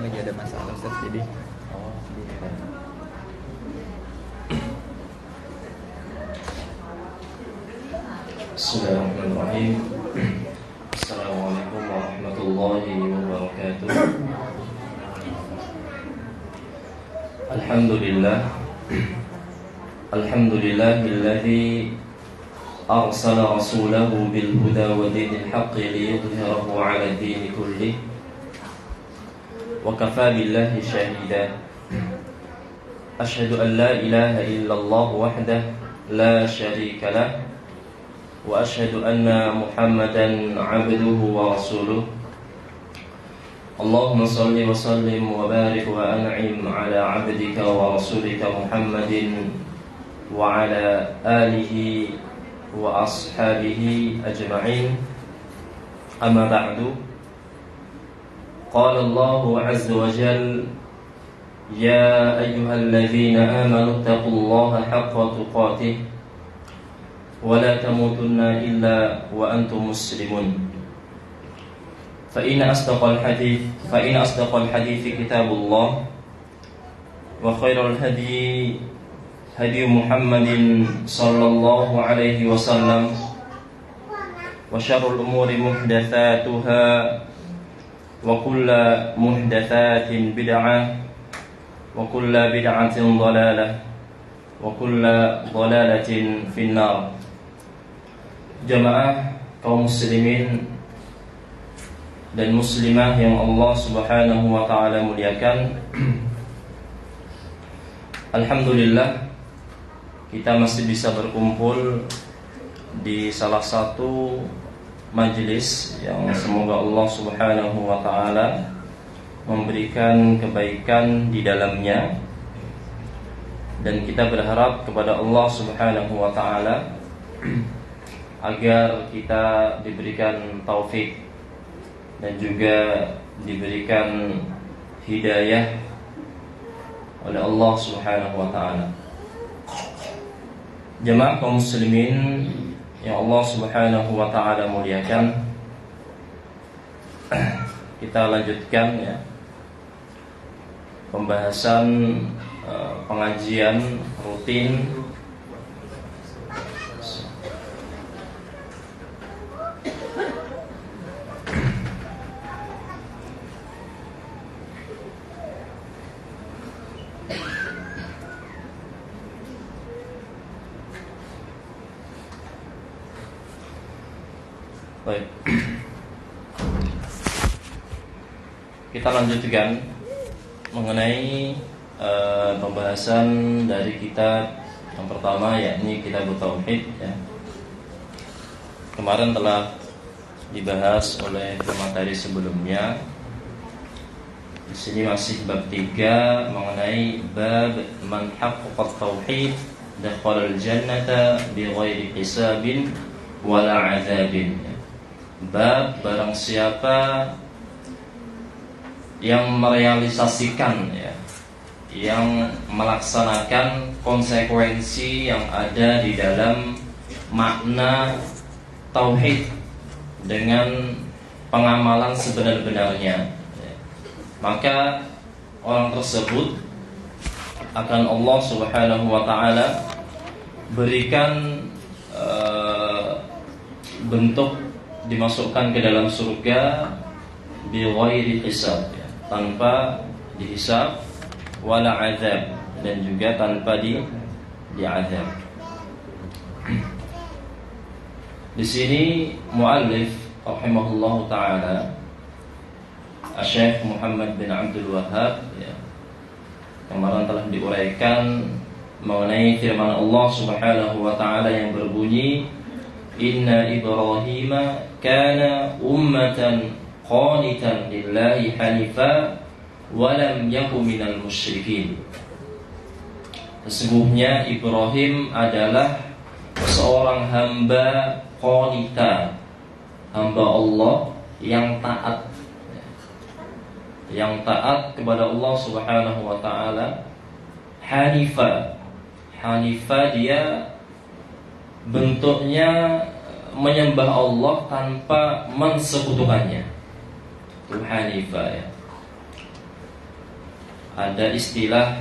lagi ada masalah Ustaz, jadi Bismillahirrahmanirrahim. Assalamualaikum warahmatullahi wabarakatuh. Alhamdulillahilladzi arsala rasulahu bil huda wa dinil haqqi liyudhhirahu 'ala ad-din kullih wa kafa billahi shahida. Asyhadu an la ilaha illallah wahdahu la syarika lah wa asyhadu anna Muhammadan 'abduhu wa rasuluh. Allahumma shalli wa sallim wa barik wa an'im 'ala 'abdika wa rasulika Muhammadin wa 'ala alihi wa ashabihi ajma'in. Amma ba'du. Qala Allahu 'azza wa jalla: Ya ayyuhalladzina amanu taqullaha haqqa tuqatih ولا تموتن إلا وأنتم مسلمون. فإن أصدق الحديث كتاب الله وخير الهدي هدي محمد صلى الله عليه وسلم وشر الأمور محدثاتها وكل محدثات بدعة وكل بدعة ضلالة وكل ضلالة في النار. Jamaah kaum muslimin dan muslimah yang Allah Subhanahu wa taala muliakan. Alhamdulillah kita masih bisa berkumpul di salah satu majelis yang semoga Allah Subhanahu wa taala memberikan kebaikan di dalamnya, dan kita berharap kepada Allah Subhanahu wa taala agar kita diberikan taufik dan juga diberikan hidayah oleh Allah Subhanahu wa taala. Jemaah kaum muslimin yang Allah Subhanahu wa taala muliakan, kita lanjutkan ya pembahasan pengajian rutin Baik. Kita lanjutkan mengenai pembahasan dari kitab yang pertama, yakni Kitab Tauhid ya. Kemarin telah dibahas oleh pemateri sebelumnya. Di sini masih bab 3 mengenai bab man haqqaqa tauhid dakhala al-jannata bighairi hisabin wala 'adzabin. Bab barang siapa yang merealisasikan ya, yang melaksanakan konsekuensi yang ada di dalam makna tauhid dengan pengamalan sebenar-benarnya ya, maka orang tersebut akan Allah Subhanahu wa taala berikan bentuk dimasukkan ke dalam surga bighairi hisab ya, tanpa dihisab, wala azab, dan juga tanpa diazab. Di sini muallif rahimahullahu taala Syekh Muhammad bin Abdul Wahhab ya, kemarin telah diuraikan mengenai firman Allah Subhanahu wa taala yang berbunyi, Inna Ibrahima kana ummatan qanitan lillahi hanifa wa lam yakun minal musyrikin. Sesungguhnya Ibrahim adalah seorang hamba qanita, hamba Allah yang taat kepada Allah Subhanahu wa taala. Hanifa dia bentuknya menyembah Allah tanpa mensekutukannya. Itu hanifah ya. ada istilah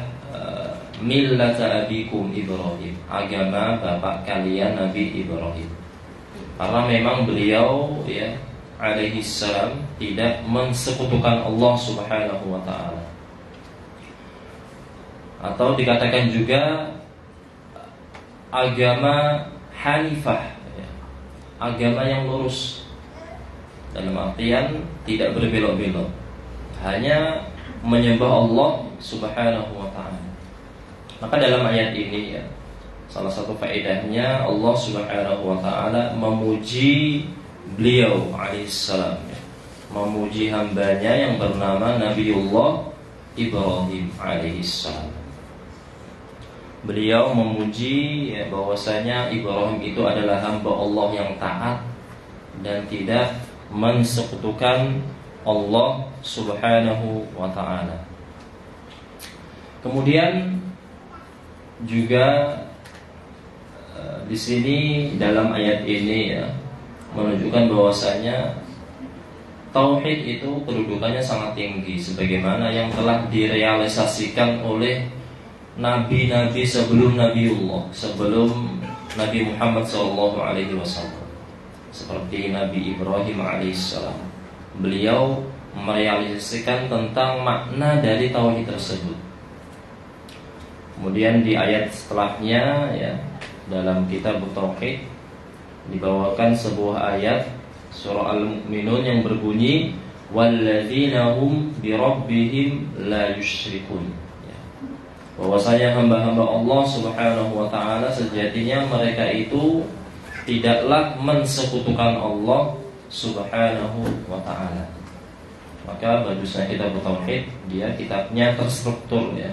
millata abikum Ibrahim, agama bapak kalian Nabi Ibrahim. Karena memang beliau ya alaihi salam tidak mensekutukan Allah Subhanahu wa taala. Atau dikatakan juga agama Hanifah, ya, agama yang lurus, dalam artian tidak berbelok-belok, hanya menyembah Allah Subhanahu wa taala. Maka dalam ayat ini ya, salah satu faedahnya Allah Subhanahu wa taala memuji beliau alaihissalam, ya, memuji hambanya yang bernama Nabiullah Ibrahim alaihissalam. Beliau memuji ya, bahwasanya Ibrahim itu adalah hamba Allah yang taat dan tidak mensekutukan Allah Subhanahu wa ta'ala. Kemudian juga di sini dalam ayat ini ya, menunjukkan bahwasanya tauhid itu kedudukannya sangat tinggi, sebagaimana yang telah direalisasikan oleh nabi-nabi sebelum Nabiullah, sebelum Nabi Muhammad SAW, seperti Nabi Ibrahim alaihissalam. Beliau merealisasikan tentang makna dari tauhid tersebut. Kemudian di ayat setelahnya ya, dalam kitab tauhid dibawakan sebuah ayat surah Al-Mu'minun yang berbunyi walladzina hum birabbihim la yusyrikun. Bahwasanya hamba-hamba Allah Subhanahu wa taala sejatinya mereka itu tidaklah mensekutukan Allah Subhanahu wa taala. Maka bagusnya kitab tauhid, dia kitabnya terstruktur ya.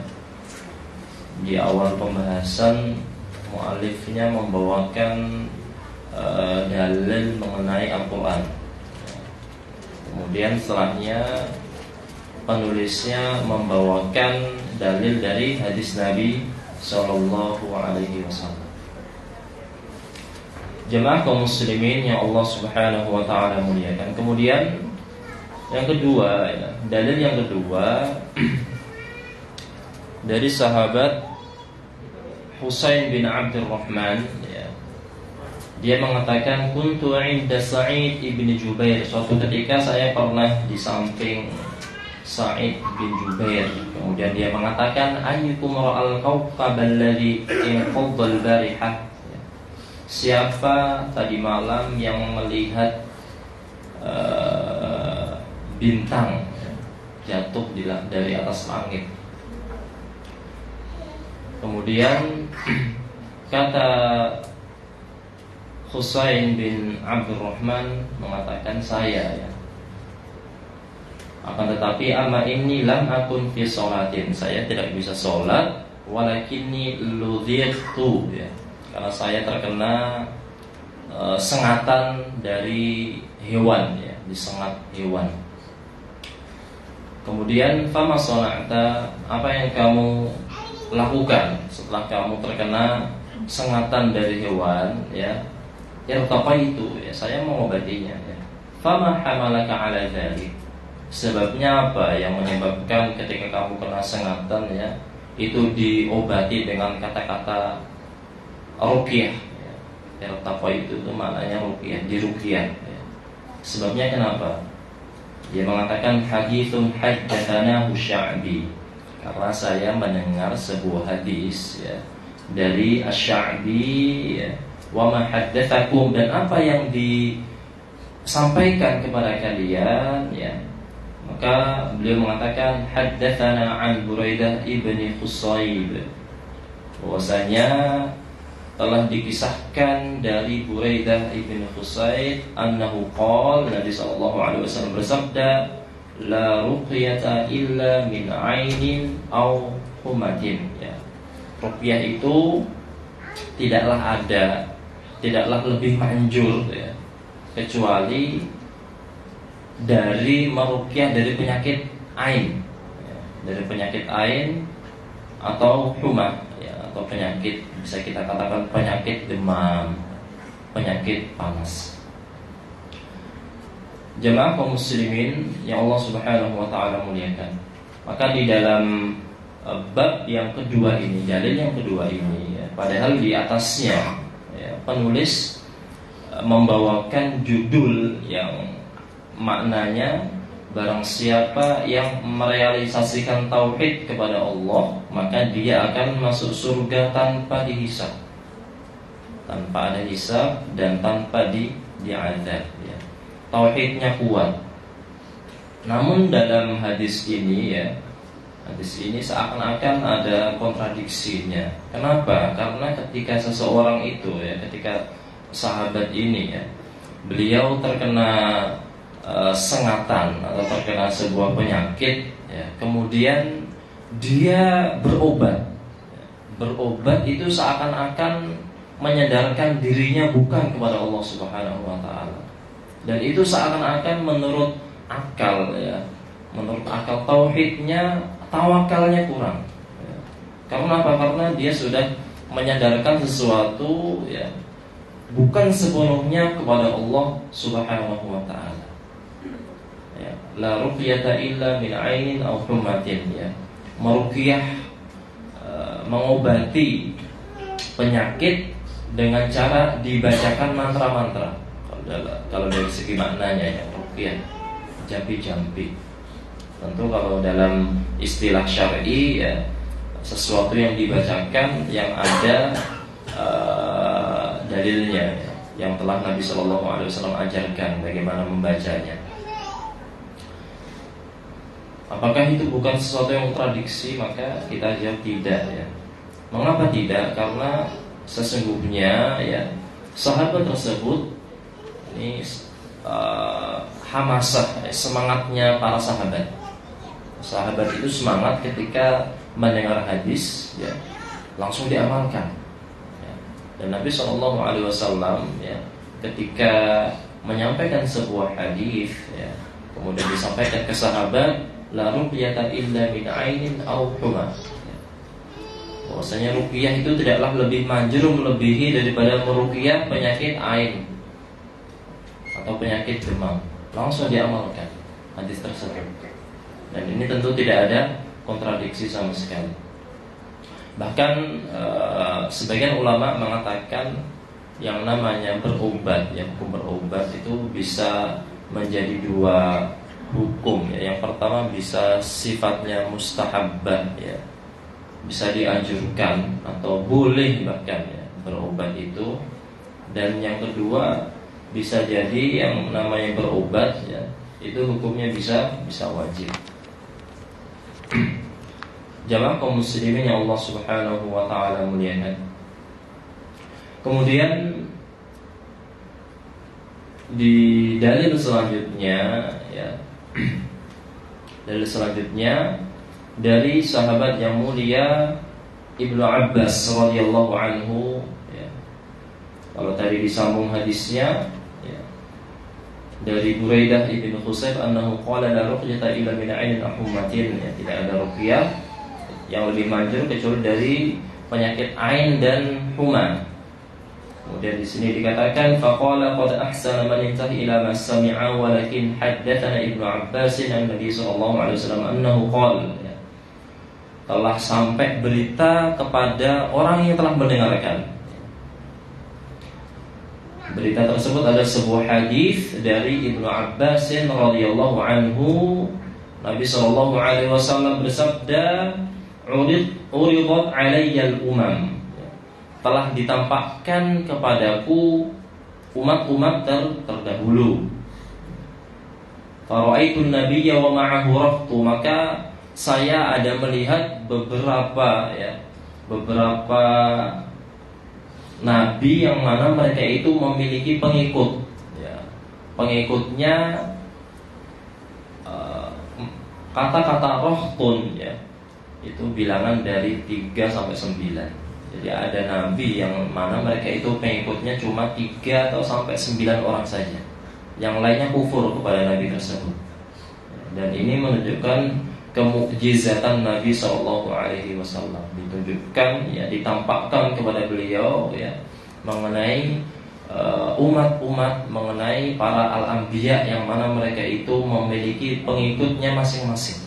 Di awal pembahasan muallifnya membawakan dalil mengenai Al-Qur'an. Kemudian setelahnya penulisnya membawakan dalil dari hadis Nabi Sallallahu Alaihi Wasallam. Jemaah kaum muslimin yang Allah Subhanahu Wa Taala muliakan. Kemudian yang kedua, ya, dalil yang kedua dari sahabat Husain bin Abdurrahman, ya, dia mengatakan kuntu 'inda Sa'id ibn Jubair. Suatu ketika saya pernah di samping Sa'id bin Jubair. Kemudian dia mengatakan ayyukum ra'al kawkab alladhi inqadha al-barihah. Siapa tadi malam yang melihat bintang jatuh dari atas langit. Kemudian kata Husain bin Abdurrahman mengatakan saya ya. Akan tetapi amma inni lam akun fi sholatin, saya tidak bisa sholat, walakinni ludhirtu ya, karena saya terkena sengatan dari hewan ya, disengat hewan. Kemudian fama shola'ta, apa yang kamu lakukan setelah kamu terkena sengatan dari hewan ya? Apa itu ya, saya mengobatinya ya. Fama hamalaka ala dzalik, sebabnya apa yang menyebabkan ketika kamu kena sengatan ya, itu diobati dengan kata-kata ruqyah ya. Apa itu maknanya ruqyah, diruqyah ya. Sebabnya kenapa? Dia mengatakan haditsun haddatsana Sya'bi, karena saya mendengar sebuah hadis ya, dari Asy-Sya'bi ya. Wa ma haddatsakum, dan apa yang disampaikan kepada kalian ya. Maka beliau mengatakan haddatsana an Buraidah ibni Husayb, bahwasanya telah dikisahkan dari Buraidah ibni Husayb annahu qala, Nabi sallallahu alaihi wasallam bersabda la ruqyata illa min ainin aw humatin ya. Ruqyah itu tidaklah ada, tidaklah lebih manjur ya, kecuali dari meruqyah dari penyakit ain ya, dari penyakit ain atau humah ya, atau penyakit, bisa kita katakan penyakit demam, penyakit panas. Jemaah kaum muslimin yang Allah Subhanahu wa taala muliakan. Maka di dalam bab yang kedua ini, dalil yang kedua ini ya. Padahal di atasnya ya, penulis membawakan judul yang maknanya barang siapa yang merealisasikan tauhid kepada Allah, maka dia akan masuk surga tanpa dihisab, tanpa ada hisab dan tanpa diazab ya. Tauhidnya kuat. Namun dalam hadis ini ya, hadis ini seakan-akan ada kontradiksinya. Kenapa? Karena ketika seseorang itu ya, ketika sahabat ini ya, beliau terkena sengatan atau terkena sebuah penyakit ya, kemudian dia berobat. Berobat itu seakan-akan menyadarkan dirinya bukan kepada Allah Subhanahu wa taala. Dan itu seakan-akan menurut akal ya, menurut akal tauhidnya, tawakalnya kurang ya. Karena apa? Karena dia sudah menyadarkan sesuatu ya, bukan sepenuhnya kepada Allah Subhanahu wa taala. Ya, la ruqyata illa min ainin aw hummatin ya. Meruqyah mengobati penyakit dengan cara dibacakan mantra-mantra. Kalau dari segi maknanya ya, ruqyah jampi-jampi. Tentu kalau dalam istilah syar'i ya, sesuatu yang dibacakan yang ada dalilnya ya, yang telah Nabi Shallallahu Alaihi Wasallam ajarkan bagaimana membacanya. Apakah itu bukan sesuatu yang kontradiksi? Maka kita jawab tidak ya. Mengapa tidak? Karena sesungguhnya ya, sahabat tersebut ini hamasah, semangatnya para sahabat. Sahabat itu semangat ketika mendengar hadis ya, langsung diamalkan ya. Dan Nabi Shallallahu Alaihi Wasallam ya, ketika menyampaikan sebuah hadis ya, kemudian disampaikan ke sahabat, la ruqyata illa min ainin aw huma. Bahwasanya ruqyah itu tidaklah lebih manjur melebihi daripada meruqyah penyakit ain atau penyakit demam. Langsung diamalkan hadis tersebut. Dan ini tentu tidak ada kontradiksi sama sekali. Bahkan sebagian ulama mengatakan yang namanya berobat, yang hukum berobat itu bisa menjadi dua hukum ya. Yang pertama bisa sifatnya mustahabbah ya, bisa dianjurkan atau boleh bahkan ya berobat itu. Dan yang kedua bisa jadi yang namanya berobat ya, itu hukumnya bisa wajib. Jamaah kaum muslimin yang Allah Subhanahu wa taala muliakan. Kemudian di dalil selanjutnya ya, dalil selanjutnya dari sahabat yang mulia Ibnu Abbas radhiyallahu anhu ya. Kalau tadi disambung hadisnya ya, dari Buraidah ibn Husayb annahu qala la ruqyata illa min ainin ahummatin ya, tidak ada ruqyah yang lebih manjur kecuali dari penyakit ain dan huma. Kemudian di sini dikatakan faqala qad ahsana man intahi ila ma sami'a walakin haddatsana Ibnu Abbas an Nabi sallallahu alaihi wasallam annahu qala ya, telah sampai berita kepada orang yang telah mendengarkan. Berita tersebut ada sebuah hadis dari Ibnu Abbas radhiyallahu anhu. Nabi sallallahu alaihi wasallam bersabda, "Uridat alayyal umam." Telah ditampakkan kepadaku umat-umat terdahulu. Fara'aitun nabiyya wa ma'ahu raftu, maka saya ada melihat beberapa nabi yang mana mereka itu memiliki pengikut ya. Pengikutnya kata-kata rahtun ya, itu bilangan dari 3 sampai 9. Jadi ada nabi yang mana mereka itu pengikutnya cuma 3 atau sampai 9 orang saja. Yang lainnya kufur kepada nabi tersebut. Dan ini menunjukkan kemukjizatan Nabi sallallahu alaihi wasallam, ditunjukkan ya, ditampakkan kepada beliau ya mengenai umat-umat, mengenai para al-anbiya yang mana mereka itu memiliki pengikutnya masing-masing.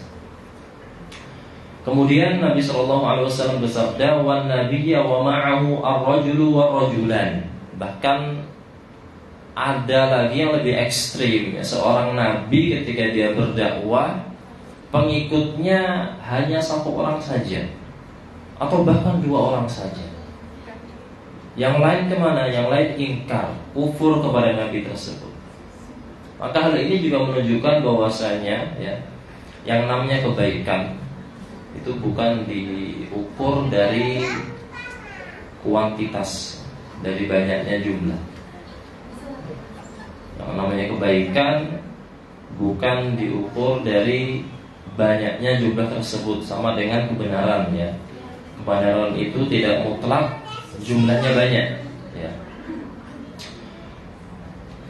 Kemudian Nabi Shallallahu Alaihi Wasallam bersabda, "Wan nabiyya wa ma'ahu ar-rajulu wa rajulan." Bahkan ada lagi yang lebih ekstrim, ya, seorang nabi ketika dia berdakwah, pengikutnya hanya satu orang saja, atau bahkan dua orang saja. Yang lain kemana? Yang lain ingkar, kufur kepada nabi tersebut. Maka hal ini juga menunjukkan bahwasanya, ya, yang namanya kebaikan itu bukan diukur dari kuantitas, dari banyaknya jumlah. Yang namanya kebaikan bukan diukur dari banyaknya jumlah tersebut, sama dengan kebenaran, ya. Kebenaran itu tidak mutlak jumlahnya banyak, ya.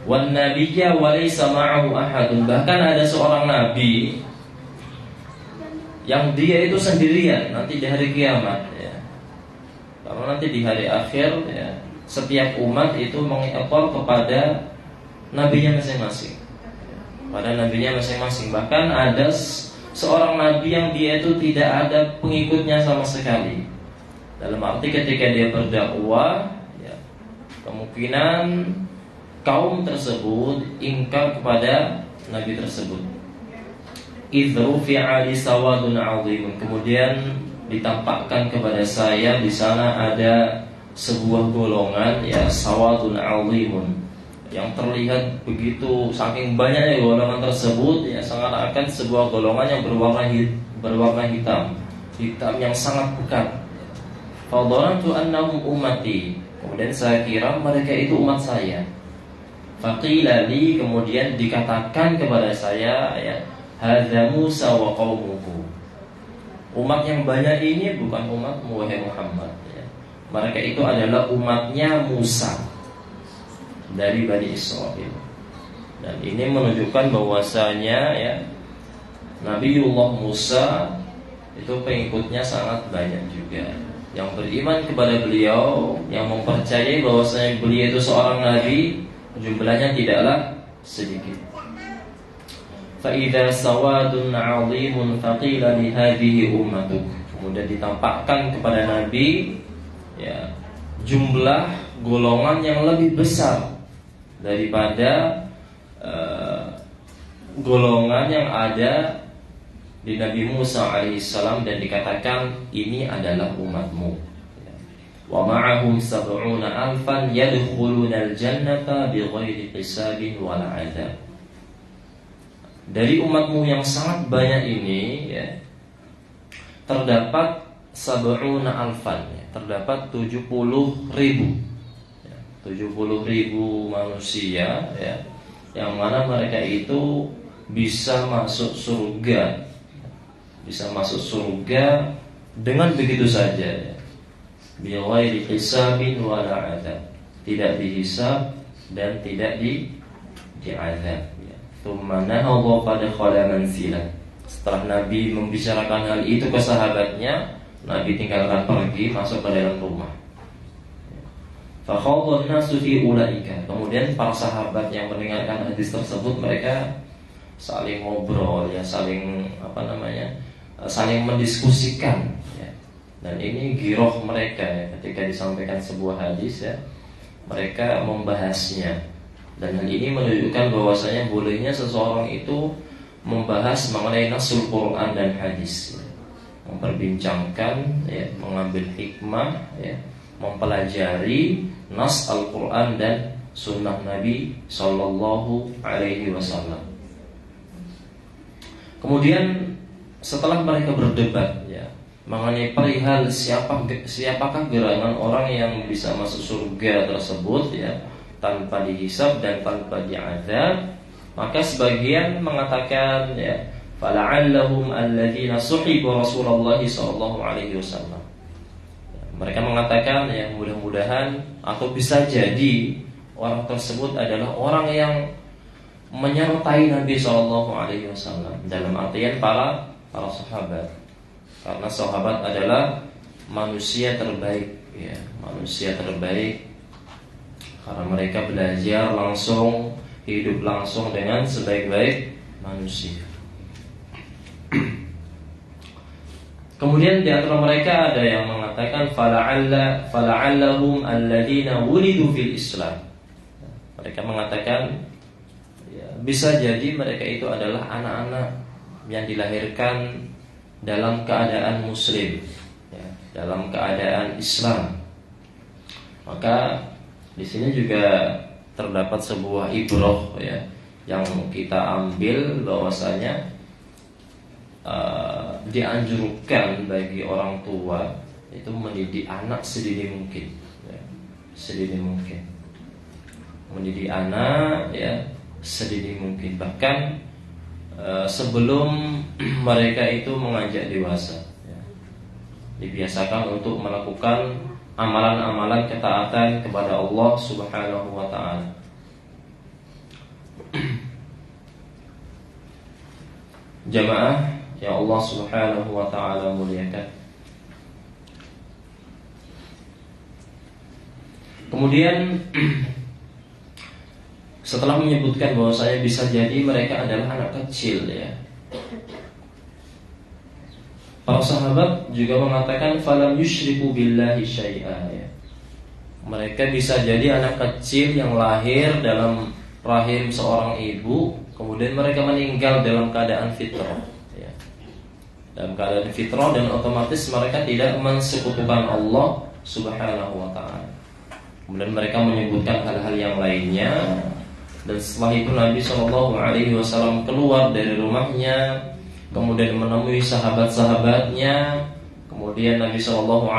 Wan nabiyya wa laysa ma'ahu ahadun. Bahkan ada seorang nabi yang dia itu sendirian nanti di hari kiamat, ya. Karena nanti di hari akhir, ya, setiap umat itu mengekor kepada nabinya masing-masing, pada nabinya masing-masing. Bahkan ada seorang nabi yang dia itu tidak ada pengikutnya sama sekali. Dalam arti ketika dia berdakwah, ya, kemungkinan kaum tersebut ingkar kepada nabi tersebut. Idzu fi'ali sawadun 'azimun. Kemudian ditampakkan kepada saya di sana ada sebuah golongan, ya, sawadun 'azimun, yang terlihat begitu saking banyaknya golongan tersebut, ya, seakan-akan sebuah golongan yang berwarna hitam yang sangat pekat. Fadharantu annahum ummati. Kemudian saya kira mereka itu umat saya. Faqila li, kemudian dikatakan kepada saya, ya, hadza Musa wa qaumuhu. Umat yang banyak ini bukan umatmu wahai Muhammad, ya. Mereka itu adalah umatnya Musa dari Bani Israil. Dan ini menunjukkan bahwasanya, ya, Nabiullah Musa itu pengikutnya sangat banyak juga, yang beriman kepada beliau, yang mempercayai bahwasanya beliau itu seorang nabi, jumlahnya tidaklah sedikit. Fa'idha sawadun 'azimun faqila li hadhihi ummatuk. Kemudian ditampakkan kepada Nabi, ya, jumlah golongan yang lebih besar daripada golongan yang ada di Nabi Musa alaihissalam, dan dikatakan ini adalah umatmu. Wa ma'ahum sab'una alfan yadkhuluna al-jannata bighairi hisabin wala 'adzab. Dari umatmu yang sangat banyak ini, ya, terdapat sab'una alfan, ya, terdapat 70.000, ya, 70.000 manusia, ya, yang mana mereka itu bisa masuk surga, dengan begitu saja, ya. Bighairi hisabin wala 'adzab, tidak dihisab dan tidak diazab. Setelah Nabi membicarakan hal itu ke sahabatnya, Nabi tinggalkan pergi, masuk ke dalam rumah. Fakhawdhan nasu fi ulaika. Kemudian para sahabat yang mendengarkan hadis tersebut, mereka saling ngobrol, ya, saling mendiskusikan, ya. Dan ini giroh mereka, ya, ketika disampaikan sebuah hadis, ya, mereka membahasnya. Dan hal ini menunjukkan bahwasanya bolehnya seseorang itu membahas mengenai nasul Quran dan hadis, ya. Memperbincangkan, ya, mengambil hikmah, ya, mempelajari nas Al-Quran dan sunnah Nabi Sallallahu Alaihi Wasallam. Kemudian setelah mereka berdebat, ya, mengenai perihal siapakah gerangan orang yang bisa masuk surga tersebut, ya, tanpa dihisab dan tanpa diazab, maka sebagian mengatakan, ya, fala'allahum alladzina suhibu Rasulullah sallallahu alaihi wasallam. Mereka mengatakan, ya, mudah-mudahan atau bisa jadi orang tersebut adalah orang yang menyertai Nabi sallallahu alaihi wasallam, dalam artian para sahabat. Karena sahabat adalah manusia terbaik, ya, manusia terbaik. Karena mereka belajar langsung, hidup langsung dengan sebaik-baik manusia. Kemudian di antara mereka ada yang mengatakan fala'allahum alladziina wulidu fil Islam. Mereka mengatakan ya, bisa jadi mereka itu adalah anak-anak yang dilahirkan dalam keadaan muslim, ya, dalam keadaan Islam. Maka di sini juga terdapat sebuah ibrah ya, yang kita ambil bahwasanya dianjurkan bagi orang tua itu mendidik anak sedini mungkin, ya, sedini mungkin, mendidik anak ya sedini mungkin, bahkan sebelum mereka itu menganjak dewasa, ya, dibiasakan untuk melakukan amalan-amalan ketaatan kepada Allah Subhanahu wa ta'ala. Jamaah yang Allah Subhanahu wa ta'ala muliakan. Kemudian setelah menyebutkan bahwa saya bisa jadi mereka adalah anak kecil ya, para sahabat juga mengatakan falam yusyriku billahi syai'a ya. Mereka bisa jadi anak kecil yang lahir dalam rahim seorang ibu, kemudian mereka meninggal dalam keadaan fitrah ya. Dalam keadaan fitrah, dan otomatis mereka tidak mensekutukan Allah Subhanahu wa ta'ala. Kemudian mereka menyebutkan hal-hal yang lainnya. Dan setelah itu Nabi SAW keluar dari rumahnya, kemudian menemui sahabat-sahabatnya. Kemudian Nabi SAW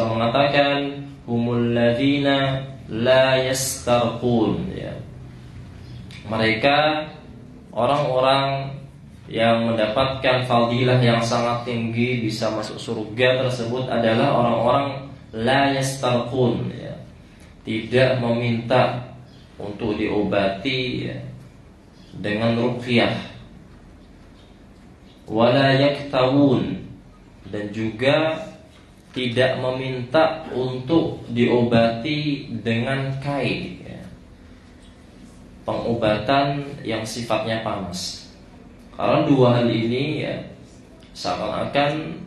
mengatakan humul ladzina la yastarqun ya. Mereka orang-orang yang mendapatkan fadilah yang sangat tinggi, bisa masuk surga tersebut adalah orang-orang la yastarqun ya, tidak meminta untuk diobati ya, dengan ruqyah, wala yaktawun, dan juga tidak meminta untuk diobati dengan kai ya, pengobatan yang sifatnya panas. Karena dua hal ini ya seakan-akan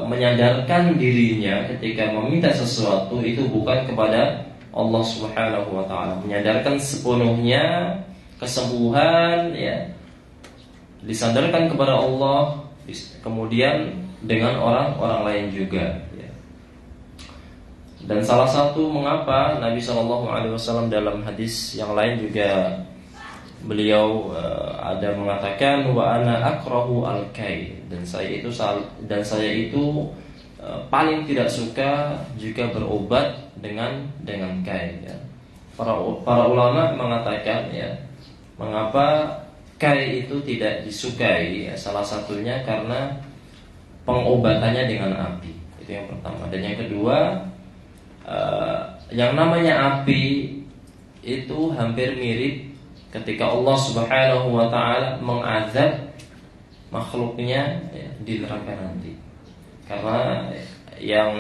menyadarkan dirinya ketika meminta sesuatu itu bukan kepada Allah Subhanahu wa ta'ala, menyadarkan sepenuhnya kesembuhan ya disandarkan kepada Allah, kemudian dengan orang-orang lain juga ya. Dan salah satu mengapa Nabi SAW dalam hadis yang lain juga beliau ada mengatakan wa ana akrahu al-kai, dan saya itu paling tidak suka jika berobat dengan kai ya. Para ulama mengatakan ya, mengapa kai itu tidak disukai ya, salah satunya karena pengobatannya dengan api. Itu yang pertama. Dan yang kedua, yang namanya api itu hampir mirip ketika Allah Subhanahu wa ta'ala mengazab makhluknya ya, di neraka nanti. Karena yang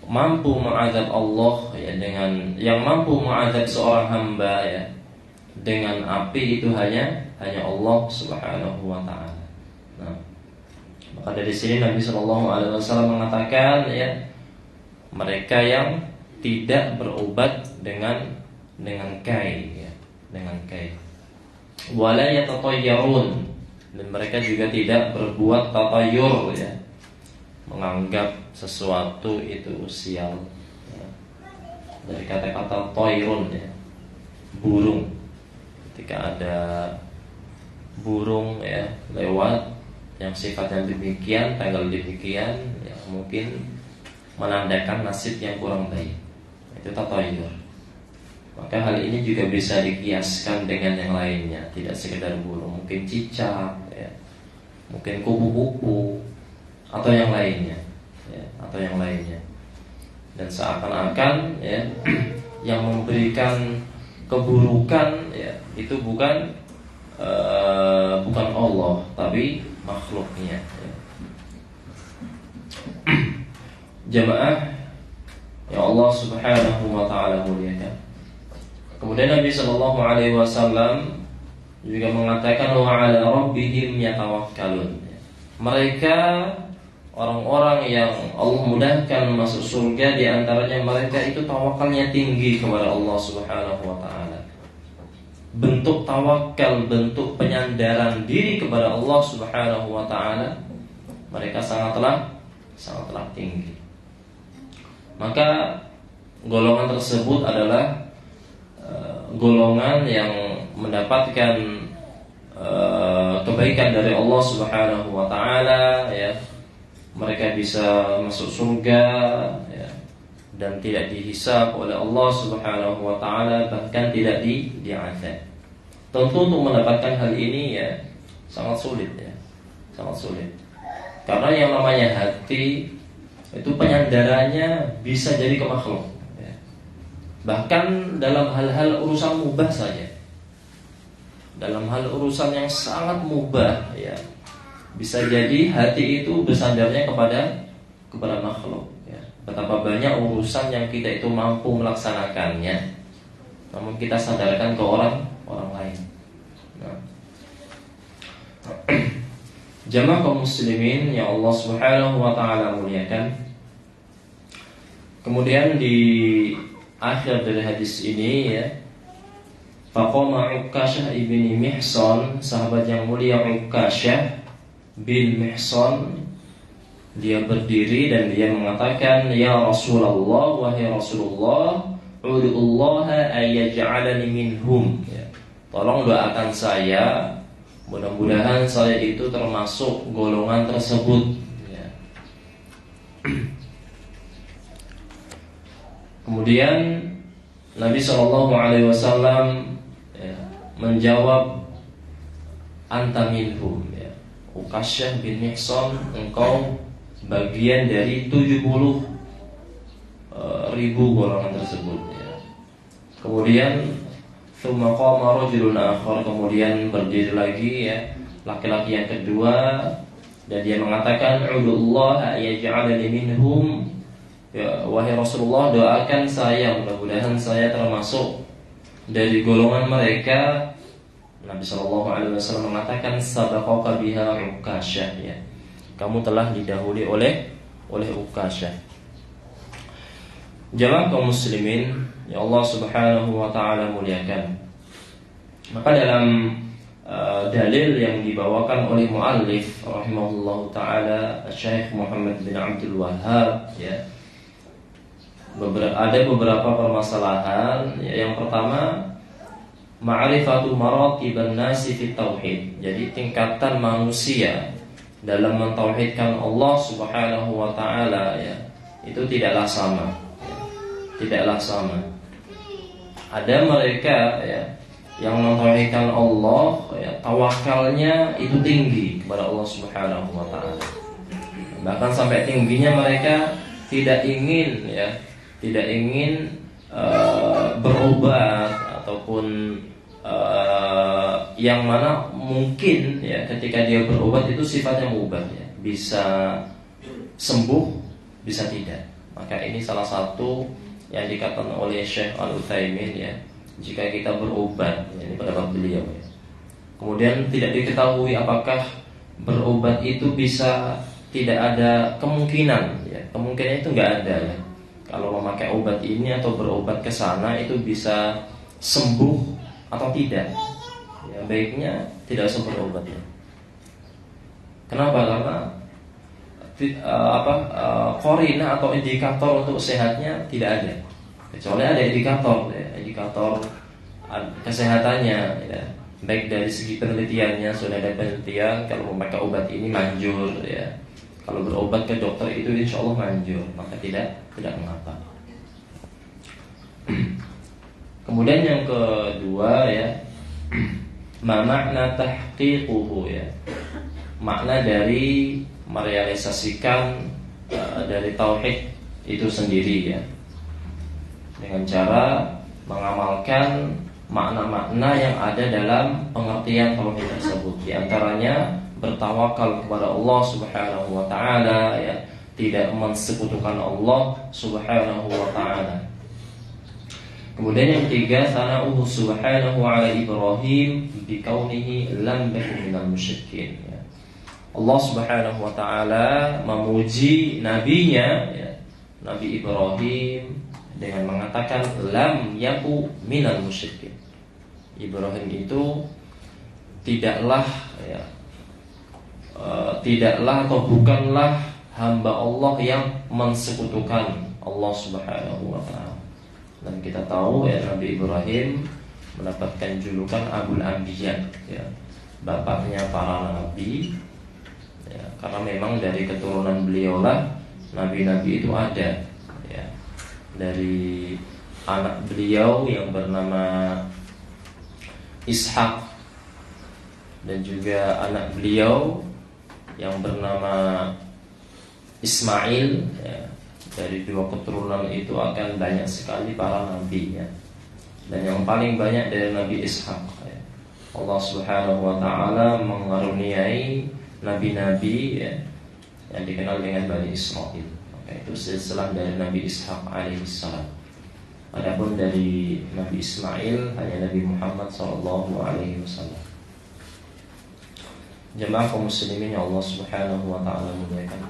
mampu mengazab Allah ya, dengan yang mampu mengazab seorang hamba ya dengan api itu hanya Allah Subhanahu wa ta'ala. Nah, maka dari sini Nabi SAW mengatakan ya, mereka yang tidak berobat dengan kai ya, dengan kai. Wala yatatayyarun, dan mereka juga tidak berbuat tatayyur ya, menganggap sesuatu itu sial ya. Dari kata-kata toyrun ya, burung. Ketika ada burung ya lewat yang sifatnya demikian, tanggal demikian ya, mungkin menandakan nasib yang kurang baik, itu tatayyur. Maka hal ini juga bisa dikiaskan dengan yang lainnya, tidak sekedar burung, mungkin cicak ya, mungkin kupu-kupu, atau yang lainnya ya, atau yang lainnya. Dan seakan-akan ya yang memberikan keburukan ya itu bukan Allah, tapi makhluknya ya. Jamaah ya Allah Subhanahu wa ta'ala muliakan. Kemudian Nabi SAW juga mengatakan wa 'ala rabbihim yatawakkalun. Mereka orang-orang yang Allah mudahkan masuk surga, di antaranya mereka itu tawakalnya tinggi kepada Allah Subhanahu wa taala. Bentuk tawakal, bentuk penyandaran diri kepada Allah Subhanahu wa taala, mereka sangatlah tinggi. Maka golongan tersebut adalah golongan yang mendapatkan kebaikan dari Allah Subhanahu wa taala, ya. Mereka bisa masuk surga, ya, dan tidak dihisab oleh Allah Subhanahu wa taala, bahkan tidak diazab. Tentu untuk mendapatkan hal ini ya sangat sulit, ya. Sangat sulit. Karena yang namanya hati itu penyandarannya bisa jadi ke makhluk, ya. Bahkan dalam hal-hal urusan mubah saja. Dalam hal urusan yang sangat mubah, ya, bisa jadi hati itu bersandarnya kepada makhluk, ya. Betapa banyak urusan yang kita itu mampu melaksanakannya, namun kita sandarkan ke orang lain. Nah. Jamaah kaum muslimin yang Allah Subhanahu wa taala muliakan. Kemudian di akhir dari hadis ini, ya, faqama Ukasyah ibni Mihsan, sahabat yang mulia Ukasyah bin Mihsan, dia berdiri dan dia mengatakan, ya Rasulullah, wahai Rasulullah, ud'ullaha ayyaj'alani minhum, ya. Tolong doakan saya, mudah-mudahan saya itu termasuk golongan tersebut, ya. Kemudian Nabi SAW, ya, menjawab, anta minhum, ya. Ukasyah bin Mihsan, engkau bagian dari 70.000 golongan tersebut, ya. Kemudian tsumma qama rajulun akhar, kemudian berdiri lagi, ya, laki-laki yang kedua, dan dia mengatakan, udullah yaj'alani minhum, ya, wahai Rasulullah, doakan saya, mudah-mudahan saya termasuk dari golongan mereka. Nabi SAW mengatakan, sabaqaka biha Ukasyah, ya, kamu telah didahului oleh Ukasyah. Jamaah kaum muslimin ya Allah Subhanahu wa taala muliakan. Maka dalam dalil yang dibawakan oleh muallif rahimahullahu taala Syekh Muhammad bin Abdul Wahhab, ya, ada beberapa permasalahan. Yang pertama, ma'rifatu maratiban nasi fit tauhid. Jadi tingkatan manusia dalam mentauhidkan Allah Subhanahu wa taala, ya, itu tidaklah sama, ya. Tidaklah sama. Ada mereka, ya, yang mentauhidkan Allah, ya, tawakalnya itu tinggi kepada Allah Subhanahu wa taala. Bahkan sampai tingginya mereka tidak ingin, ya, berobat ataupun yang mana mungkin, ya, ketika dia berobat itu sifatnya mubah, ya, bisa sembuh, bisa tidak. Maka ini salah satu yang dikatakan oleh Syekh Al-Utsaimin, ya, jika kita berobat, ya, ini pendapat beliau, ya, kemudian tidak diketahui apakah berobat itu bisa, tidak ada kemungkinan, ya, kemungkinan itu nggak ada, ya. Kalau memakai obat ini atau berobat ke sana itu bisa sembuh atau tidak, ya, baiknya tidak usah berobat, ya. Kenapa? Karena korina atau indikator untuk sehatnya tidak ada, kecuali ada indikator, ya, indikator kesehatannya, ya. Baik dari segi penelitiannya, sudah ada penelitian kalau memakai obat ini manjur, ya. Kalau berobat ke dokter itu insya Allah manjur, maka tidak mengapa. Kemudian yang kedua, ya, ma makna tahqiquhu, ya, makna dari merealisasikan dari tauhid itu sendiri, ya, dengan cara mengamalkan makna-makna yang ada dalam pengertian tauhid tersebut. Di antaranya bertawakal kepada Allah Subhanahu wa taala, ya, tidak mensekutukan Allah Subhanahu wa taala. Kemudian yang ketiga, sana'uhu subhanahu ala Ibrahim bikaunihi lam yakun minal musyrikin, ya. Allah Subhanahu wa taala memuji nabinya ya, Nabi Ibrahim dengan mengatakan lam yaku minal musyrikin. Ibrahim itu tidaklah ya, tidaklah atau bukanlah hamba Allah yang mensekutukan Allah Subhanahu wa taala. Dan kita tahu ya, Nabi Ibrahim mendapatkan julukan Abul Anbiya ya, bapaknya para nabi ya, karena memang dari keturunan beliau lah nabi-nabi itu ada ya. Dari anak beliau yang bernama Ishak dan juga anak beliau yang bernama Ismail ya. Dari dua keturunan itu akan banyak sekali para nabi ya. Dan yang paling banyak dari Nabi Ishak ya. Allah Subhanahu wa taala mengaruniai nabi-nabi ya, yang dikenal dengan Bani Israil. Itu silsilah dari Nabi Ishak alaihissalam. Adapun dari Nabi Ismail hanya Nabi Muhammad sallallahu alaihi wasallam. Jemaah kaum muslimin yang Allah Subhanahu wa taala muliakan.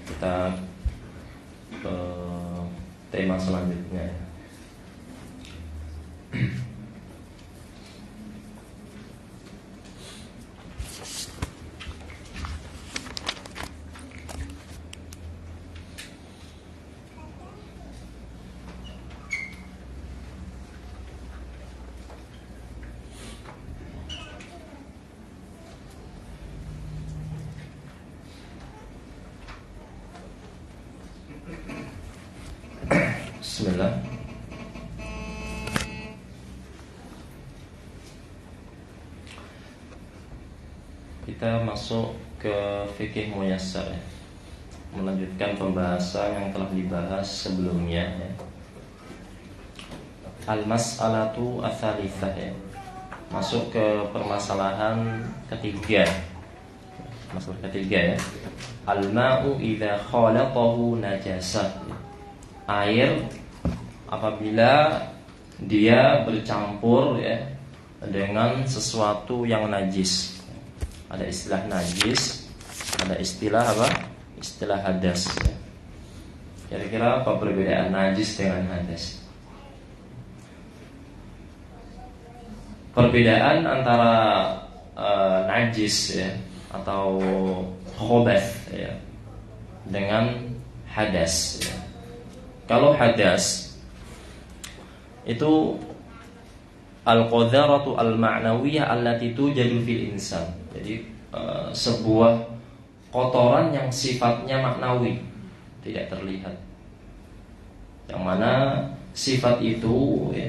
Kita ke tema selanjutnya. Bismillah. Kita masuk ke fikih muyassar ya. Melanjutkan pembahasan yang telah dibahas sebelumnya ya. Al-mas'alatu ats-tsalitsah ya. Masuk ke permasalahan ketiga. Masalah ketiga ya. Al-ma'u idza khalaqahu najasah. Air apabila dia bercampur ya dengan sesuatu yang najis. Ada istilah najis, ada istilah apa? Istilah hadas ya. Kira-kira apa perbedaan najis dengan hadas? Perbedaan antara najis ya atau khobath ya dengan hadas ya. Kalau hadas itu al-qadharatu al-ma'nawiyah allati tujadu fil insan. Jadi sebuah kotoran yang sifatnya maknawi, tidak terlihat. Yang mana sifat itu ya,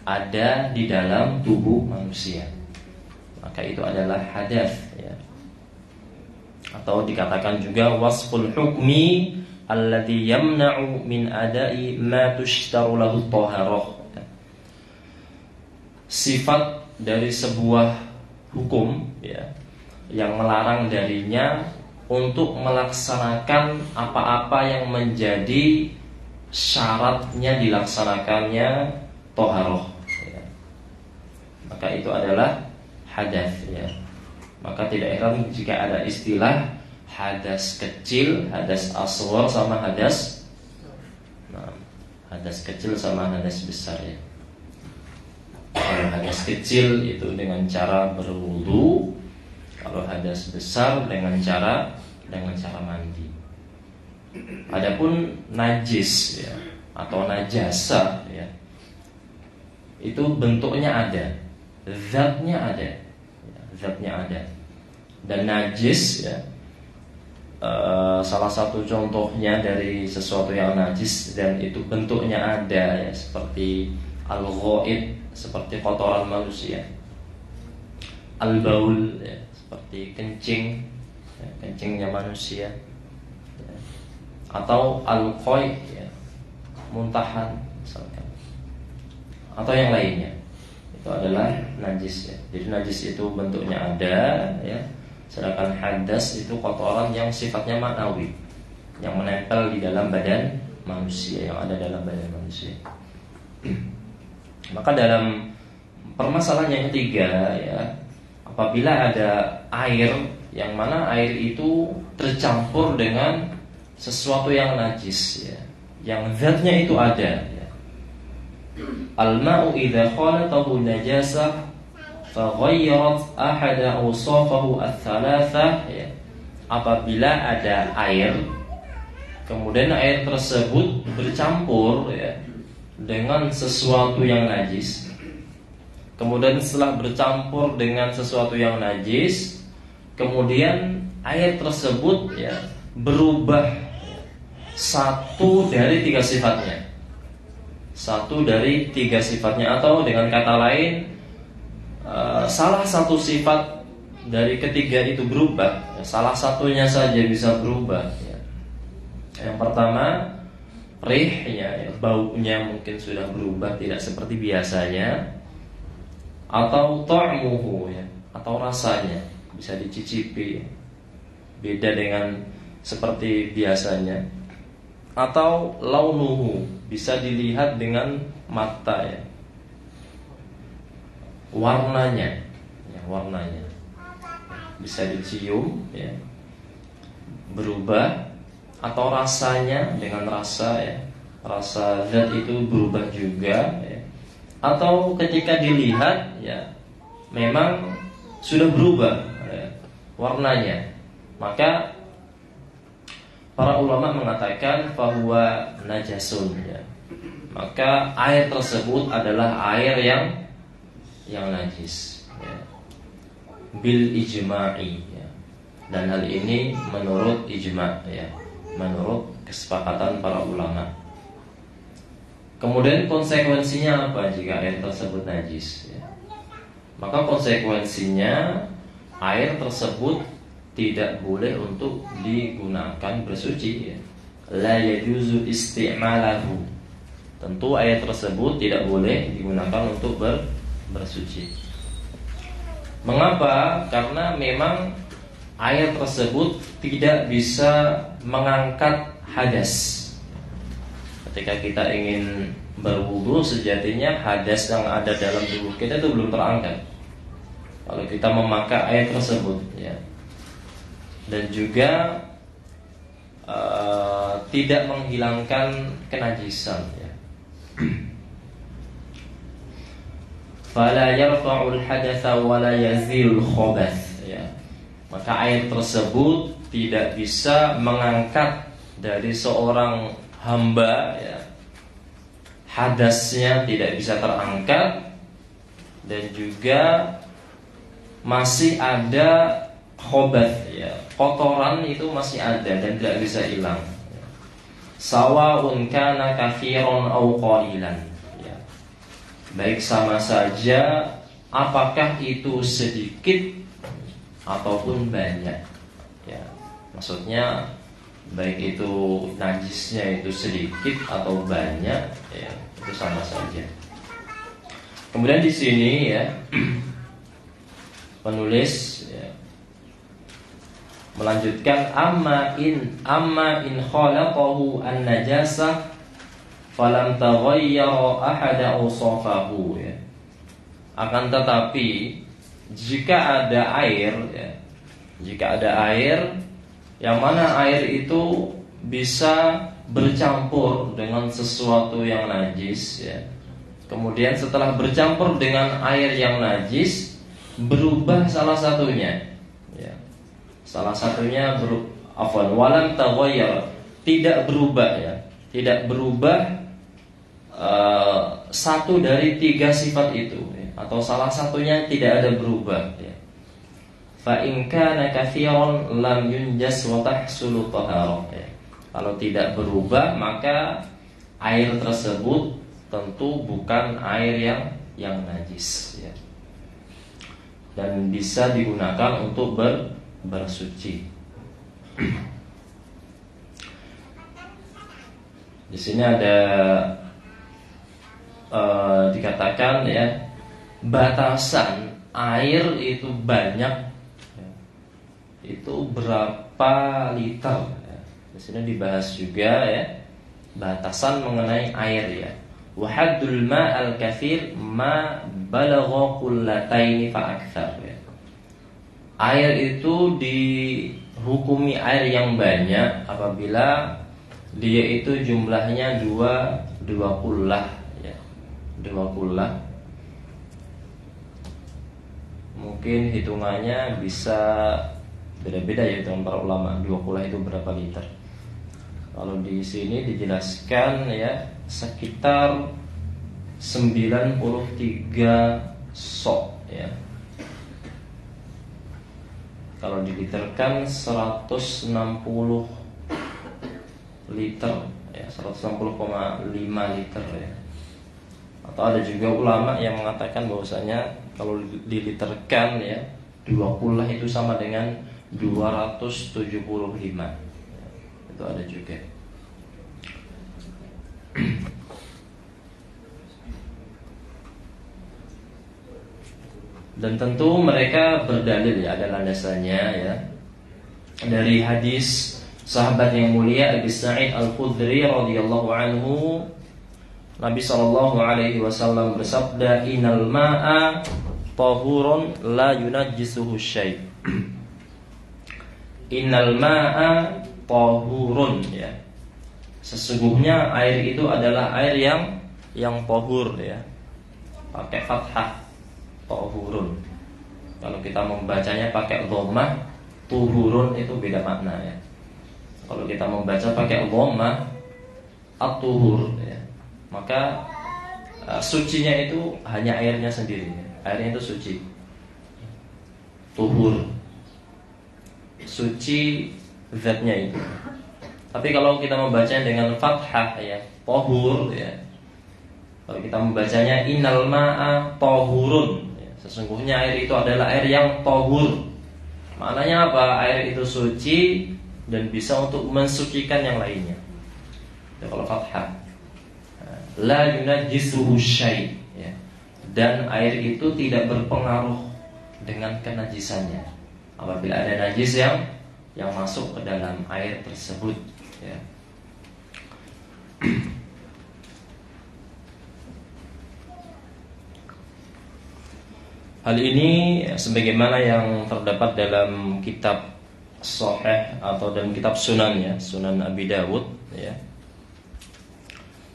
ada di dalam tubuh manusia. Maka itu adalah hadas ya. Atau dikatakan juga wasful hukmi alladhi yamna'u min ada'i ma tushtaru lahu taharah. Sifat dari sebuah hukum ya, yang melarang darinya untuk melaksanakan apa-apa yang menjadi syaratnya dilaksanakannya taharah ya. Maka itu adalah hadas ya. Maka tidak heran jika ada istilah hadas kecil, hadas asghar sama hadas. Nah, hadas kecil sama hadas besar ya. Kalau hadas kecil itu dengan cara berwudu, kalau hadas besar dengan cara mandi. Adapun najis ya atau najasa ya, itu bentuknya ada, zatnya ada, ya, zatnya ada. Dan najis ya, salah satu contohnya dari sesuatu yang najis dan itu bentuknya ada ya, seperti al-ghaid, seperti kotoran manusia, al-baul ya, seperti kencing ya, kencingnya manusia ya. Atau al-qai ya, muntahan misalkan, atau yang lainnya, itu adalah najis ya. Jadi najis itu bentuknya ada ya. Sedangkan hadas itu kotoran yang sifatnya maknawi, yang menempel di dalam badan manusia, yang ada dalam badan manusia. Maka dalam permasalahan yang ketiga ya, apabila ada air yang mana air itu tercampur dengan sesuatu yang najis ya, yang zatnya itu ada ya. Al-ma'u idza khalatahu najasah faghayyarat ahada awsafahu ats-tsalatsah ya. Apabila ada air, kemudian air tersebut bercampur ya dengan sesuatu yang najis. Kemudian setelah bercampur dengan sesuatu yang najis, kemudian air tersebut ya berubah satu dari tiga sifatnya. Satu dari tiga sifatnya, atau dengan kata lain salah satu sifat dari ketiga itu berubah ya, salah satunya saja bisa berubah ya. Yang pertama, rihnya ya, baunya mungkin sudah berubah, tidak seperti biasanya. Atau ta'muhu ya, atau rasanya bisa dicicipi ya, beda dengan seperti biasanya. Atau launuhu, bisa dilihat dengan mata ya, warnanya ya, warnanya bisa dicium ya, berubah. Atau rasanya, dengan rasa ya, rasa zat itu berubah juga ya. Atau ketika dilihat ya memang sudah berubah ya, warnanya. Maka para ulama mengatakan bahwa najasun ya, maka air tersebut adalah air yang najis ya, bil ijma'i ya. Dan hal ini menurut ijma' ya, menurut kesepakatan para ulama. Kemudian konsekuensinya apa jika air tersebut najis ya? Maka konsekuensinya air tersebut tidak boleh untuk digunakan bersuci ya. La yajuzu isti'malahu. Tentu air tersebut tidak boleh digunakan untuk bersuci. Mengapa? Karena memang air tersebut tidak bisa mengangkat hadas. Ketika kita ingin berwudu, sejatinya hadas yang ada dalam tubuh kita itu belum terangkat kalau kita memakai air tersebut ya. Dan juga tidak menghilangkan kenajisan ya. Fala yarfa'ul hadatsa wa la yazilul khabath ya. Maka air tersebut tidak bisa mengangkat dari seorang hamba ya, hadasnya tidak bisa terangkat, dan juga masih ada khobath ya, kotoran itu masih ada dan tidak bisa hilang ya. Sawa'un kana kathiran aw qalilan ya. Baik sama saja apakah itu sedikit ataupun banyak ya. Maksudnya baik itu najisnya itu sedikit atau banyak ya, itu sama saja. Kemudian di sini ya penulis ya melanjutkan amma in khalaqahu an-najasah falam taghayyara ahada awsafahu ya. Akan tetapi jika ada air ya, jika ada air yang mana air itu bisa bercampur dengan sesuatu yang najis ya. Kemudian setelah bercampur dengan air yang najis, berubah salah satunya ya. Salah satunya walam taghayyar, tidak berubah ya. Tidak berubah satu dari tiga sifat itu ya. Atau salah satunya tidak ada berubah ya. Fa in kana katsiran lam yunjas wa tahsulu taharah ya. Kalau tidak berubah maka air tersebut tentu bukan air yang najis ya. Dan bisa digunakan untuk bersuci. Di sini ada dikatakan ya, batasan air itu banyak itu berapa liter ya. Di sini dibahas juga ya batasan mengenai air ya. Wa haddul ma'al katsir ma balagha qullataini fa aktsar, ya. Air itu dihukumi air yang banyak apabila dia itu jumlahnya dua kullah, ya. Dua kullah. Mungkin hitungannya bisa beda-beda ya hitungan para ulama. Dua kullah itu berapa liter? Kalau di sini dijelaskan ya sekitar 93 sok, ya. Kalau diliterkan 160 liter, ya, 160,5 liter, ya. Atau ada juga ulama yang mengatakan bahwasanya kalau diliterkan ya 2 kullah itu sama dengan 275. Ya, itu ada juga. Dan tentu mereka berdalil, ya, ada landasannya, ya, dari hadis sahabat yang mulia Abi Sa'id Al-Khudri radhiyallahu anhu. Nabi sallallahu alaihi wasallam bersabda, "Innal ma'a tahurun la yunajjisuhu syai'." Innal ma'a tahurun, ya. Sesungguhnya air itu adalah air yang tahur, ya. Pakai fathah, tahurun. Kalau kita membacanya pakai dhammah, tuhurun, itu beda makna, ya. Kalau kita membaca pakai dhammah, at-tuhur, ya, maka sucinya itu hanya airnya sendiri, ya. Airnya itu suci, tuhur, suci zatnya itu. Tapi kalau kita membacanya dengan fathah, ya, tahur, ya. Kalau kita membacanya innal ma'a tahurun, ya, sesungguhnya air itu adalah air yang tahur. Maknanya apa? Air itu suci dan bisa untuk mensucikan yang lainnya. Ya, kalau fathah, la yunajjisuhu syai', ya. Dan air itu tidak berpengaruh dengan kenajisannya apabila ada najis yang masuk ke dalam air tersebut, ya. Hal ini sebagaimana yang terdapat dalam kitab Sahih atau dalam kitab Sunan, ya, Sunan Abi Dawud, ya.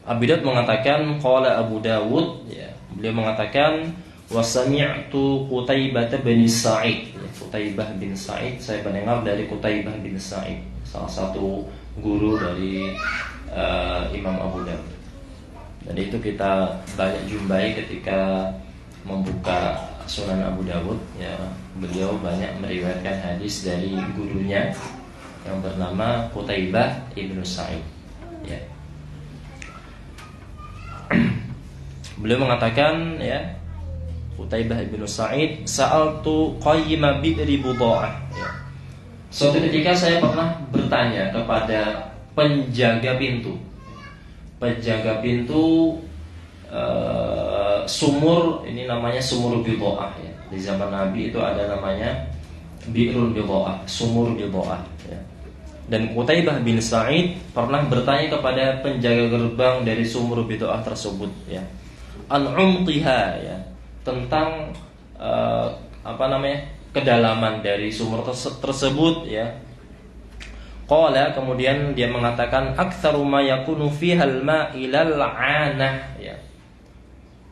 Abi Dawud mengatakan qala Abu Dawud, ya, beliau mengatakan wa sami'tu Qutaibah bin Sa'id, ya, Qutaibah bin Sa'id, saya mendengar dari Qutaibah bin Sa'id, salah satu guru dari Imam Abu Dawud. Dan itu kita banyak jumpai ketika membuka Sunan Abu Dawud, ya. Beliau banyak meriwayatkan hadis dari gurunya yang bernama Qutaibah ibnu Sa'id, ya. Beliau mengatakan, ya, Qutaibah ibnu Sa'id, sa'altu qayyima bi'ri Budha'ah, ya. Suatu ketika saya pernah bertanya kepada penjaga pintu sumur, ini namanya sumur Budha'ah, ya. Di zaman Nabi itu ada namanya Bi'rul Budha'ah, sumur Budha'ah, ya. Dan Qutaibah bin Sa'id pernah bertanya kepada penjaga gerbang dari sumur Budha'ah tersebut, ya, an umtiha, ya, tentang kedalaman dari sumur tersebut, ya. Qala, kemudian dia mengatakan aktsaru ma yakunu fiha al-ma' ilal 'anah, ya.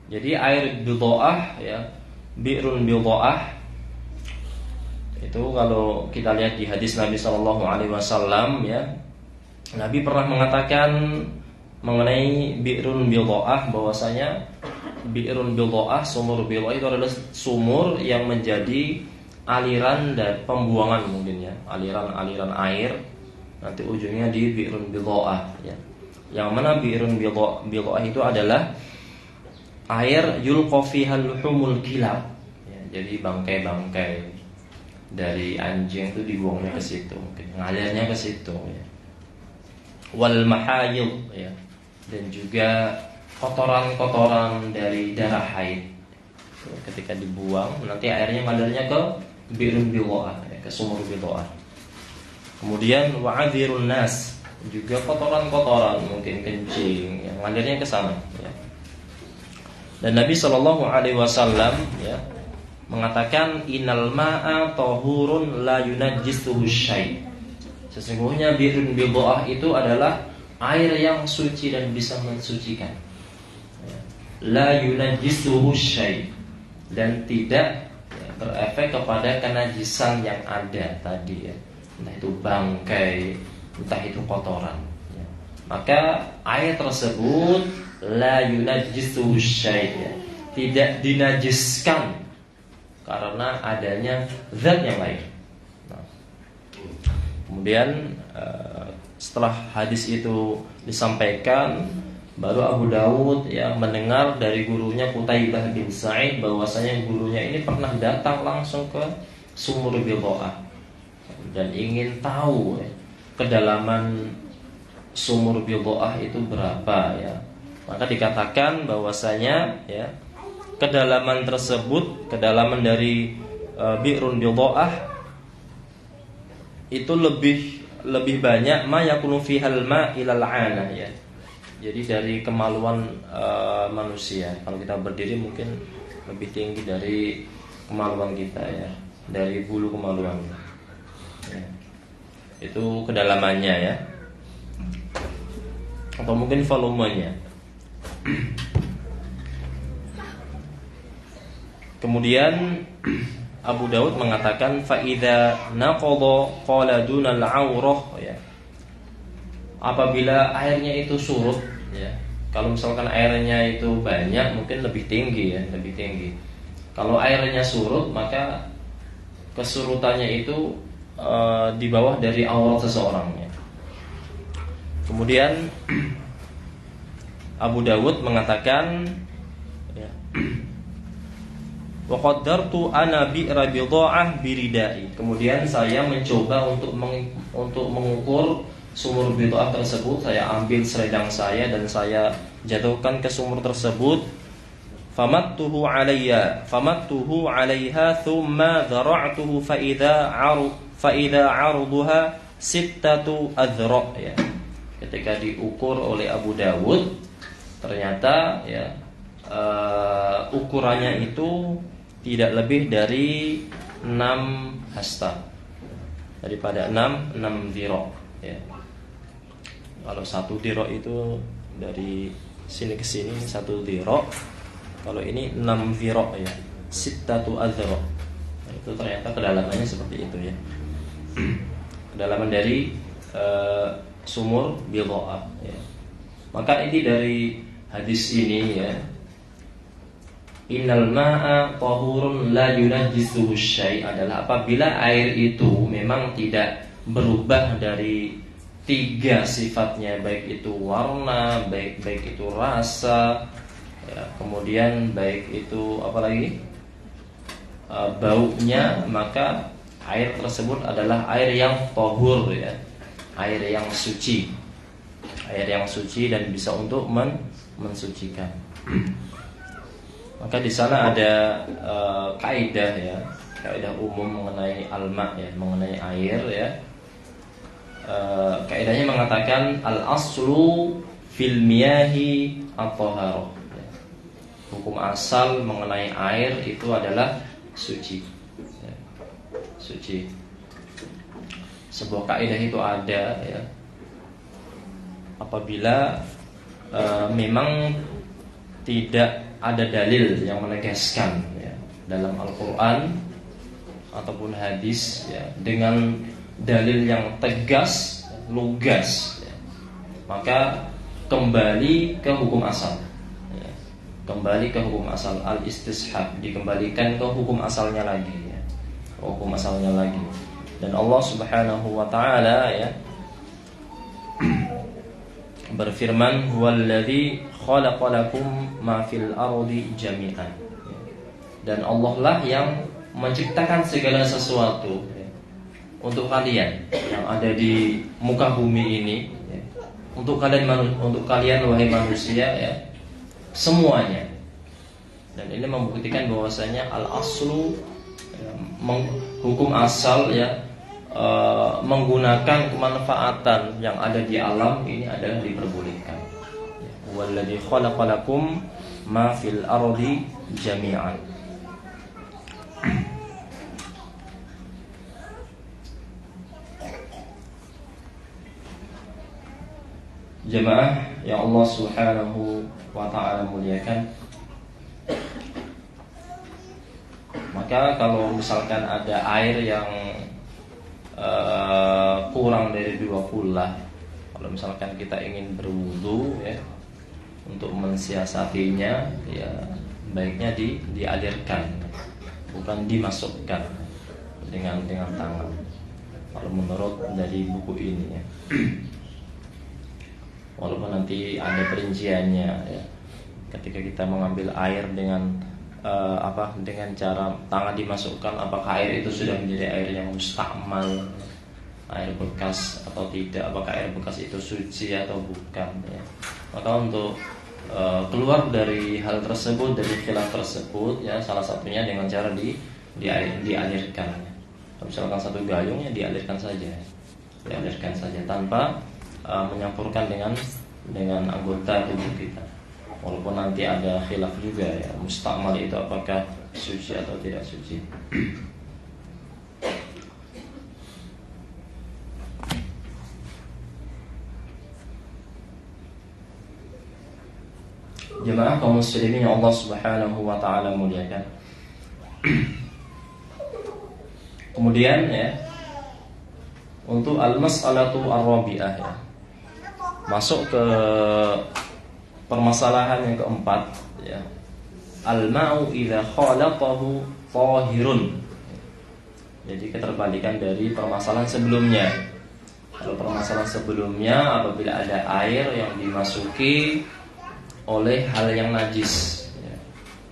Jadi air Budha'ah, ya, Bi'run Budha'ah itu kalau kita lihat di hadis Nabi SAW, ya, Nabi pernah mengatakan mengenai Bi'run Budha'ah bahwasanya Bi'run Budha'ah, sumur Budha'ah itu adalah sumur yang menjadi aliran dan pembuangan, mungkin, ya, aliran air, nanti ujungnya di Bi'run Budha'ah, ya. Yang mana Bi'run Budha'ah itu adalah air yulqa fiha luhumul kilab, ya, jadi bangkai-bangkai dari anjing itu dibuangnya ke situ, mungkin ngalirnya ke situ, ya. Wal mahayid, ya, dan juga kotoran-kotoran dari darah haid, ketika dibuang nanti airnya ngalirnya ke Bi'run Budha'ah, ya, ke sumur Budha'ah. Kemudian wa'adhirun nas, juga kotoran-kotoran, mungkin kencing, yang ngalirnya ke sana, ya. Dan Nabi Shallallahu Alaihi Wasallam ya mengatakan innal ma'a tahurun la yunajjisuhu syai'. Sesungguhnya birun bid'ah itu adalah air yang suci dan bisa mensucikan. La yunajjisuhu syai', dan tidak berefek kepada kenajisan yang ada tadi ya. Entah itu bangkai, entah itu kotoran ya. Maka air tersebut la yunajjisuhu syai', ya, tidak dinajiskan karena adanya zat yang lain. Nah, kemudian setelah hadis itu disampaikan, baru Abu Dawud ya mendengar dari gurunya Qutaibah bin Sa'id bahwasanya gurunya ini pernah datang langsung ke sumur bid'ah dan ingin tahu ya, kedalaman sumur bid'ah itu berapa ya. Maka dikatakan bahwasanya ya kedalaman tersebut, kedalaman dari bi'run bid'ah itu lebih banyak ma yakunu fihal ma ilal 'ana ya. Jadi dari kemaluan manusia. Kalau kita berdiri mungkin lebih tinggi dari kemaluan kita ya, dari bulu kemaluan ya. Itu kedalamannya ya, atau mungkin volumenya. Kemudian Abu Daud mengatakan fa idza naqadha qala dunal aurah ya. Apabila airnya itu surut ya. Kalau misalkan airnya itu banyak mungkin lebih tinggi ya, lebih tinggi. Kalau airnya surut maka kesurutannya itu di bawah dari aurat seseorang ya. Kemudian Abu Dawud mengatakan ya, wa qaddartu ana bi'ra bid'ah biridai. Kemudian saya mencoba untuk mengukur sumur bid'ah tersebut. Saya ambil selendang saya dan saya jatuhkan ke sumur tersebut. Famattuhu 'alaiha thumma dhara'tuhu fa idza 'arduha sittatu adhra ya. Ketika diukur oleh Abu Dawud, ternyata ya ukurannya itu tidak lebih dari 6 hasta. Daripada 6 dhira ya. Kalau 1 dhira itu dari sini ke sini 1 dhira. Kalau ini 6 dhira ya, sittatu adhra. Nah, itu ternyata kedalamannya seperti itu ya. Kedalaman dari sumur bid'ah ya. Maka ini dari hadis ini ya, innal ma'a tahurun la yunajjisuhu syai' adalah apabila air itu memang tidak berubah dari 3 sifatnya, baik itu warna, baik itu rasa ya, kemudian baik itu apalagi baunya, maka air tersebut adalah air yang tahur ya, air yang suci, air yang suci dan bisa untuk mensucikan. Maka di sana ada kaidah ya, kaidah umum mengenai al-ma ya, mengenai air ya. Kaidahnya mengatakan al-aslu fil miyahi at-taharah. Hukum asal mengenai air itu adalah suci. Ya. Suci. Sebuah kaidah itu ada ya, apabila memang tidak ada dalil yang menegaskan ya, dalam Al-Quran ataupun hadis ya, dengan dalil yang tegas, lugas ya, maka kembali ke hukum asal ya. Kembali ke hukum asal, al-istishab, dikembalikan ke hukum asalnya lagi ya, hukum asalnya lagi. Dan Allah Subhanahu wa ta'ala ya berfirman, huwallazi khalaqalakum ma fil ardi jami'an. Dan Allah lah yang menciptakan segala sesuatu ya, untuk kalian yang ada di muka bumi ini ya. Untuk kalian wahai manusia ya, semuanya. Dan ini membuktikan bahwasanya al-aslu ya, hukum asal ya, menggunakan kemanfaatan yang ada di alam ini adalah diperbolehkan. Walladzi khalaqalakum ma fil ardi jami'an. Jemaah yang Allah Subhanahu wa ta'ala muliakan, maka kalau misalkan ada air yang kurang dari 2 kullah, kalau misalkan kita ingin berwudu ya, untuk mensiasatinya ya baiknya dialirkan, bukan dimasukkan dengan tangan. Kalau menurut dari buku ini ya. Walaupun nanti ada perinciannya ya. Ketika kita mengambil air dengan dengan cara tangan dimasukkan, apakah air itu sudah menjadi air yang mustakmal, air bekas atau tidak, apakah air bekas itu suci atau bukan ya. Maka untuk keluar dari hal tersebut, dari khilaf tersebut ya, salah satunya dengan cara dialirkan. Kalau misalkan satu gayung ya dialirkan saja tanpa menyampurkan dengan anggota tubuh kita. Walaupun nanti ada khilaf juga ya, mustakmal itu apakah suci atau tidak suci. Jemaah kaum muslimin yang Allah Subhanahu wa ta'ala muliakan. Kemudian ya, untuk al-mas'alatu ar-rabi'ah ya, masuk ke permasalahan yang keempat ya. Al-ma'u idza khalaqahu tahirun. Jadi keterbalikan dari permasalahan sebelumnya. Kalau permasalahan sebelumnya apabila ada air yang dimasuki oleh hal yang najis ya,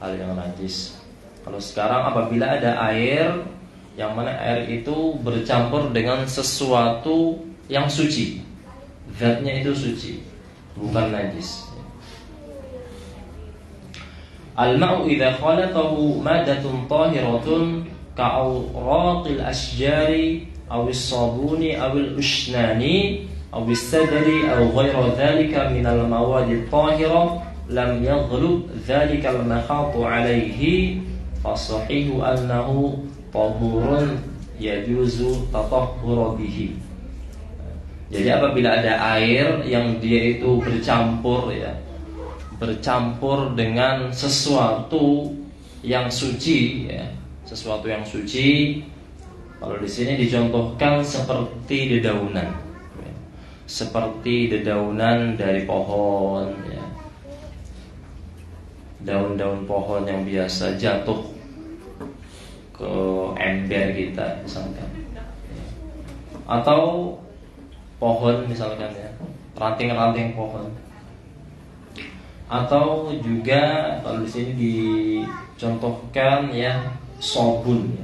hal yang najis. Kalau sekarang apabila ada air yang mana air itu bercampur dengan sesuatu yang suci, zatnya itu suci, bukan najis. Al-ma'u idza khalatahu madatun tahiratun ka'awraqil asjari awis sabuni awil ushnani awis sadri aw ghayra dhalika minal mawadi tahira lam yaghlub dhalika al-makhatu alayhi fasahihu annahu tahurun yajuzu tatahhuru bihi. Jadi apabila ada air yang dia itu bercampur dengan sesuatu yang suci ya, sesuatu yang suci. Kalau di sini dicontohkan seperti dedaunan ya, seperti dedaunan dari pohon ya, daun-daun pohon yang biasa jatuh ke ember kita misalkan, atau pohon misalkan ya, ranting-ranting pohon, atau juga kalau di sini dicontohkan ya sabun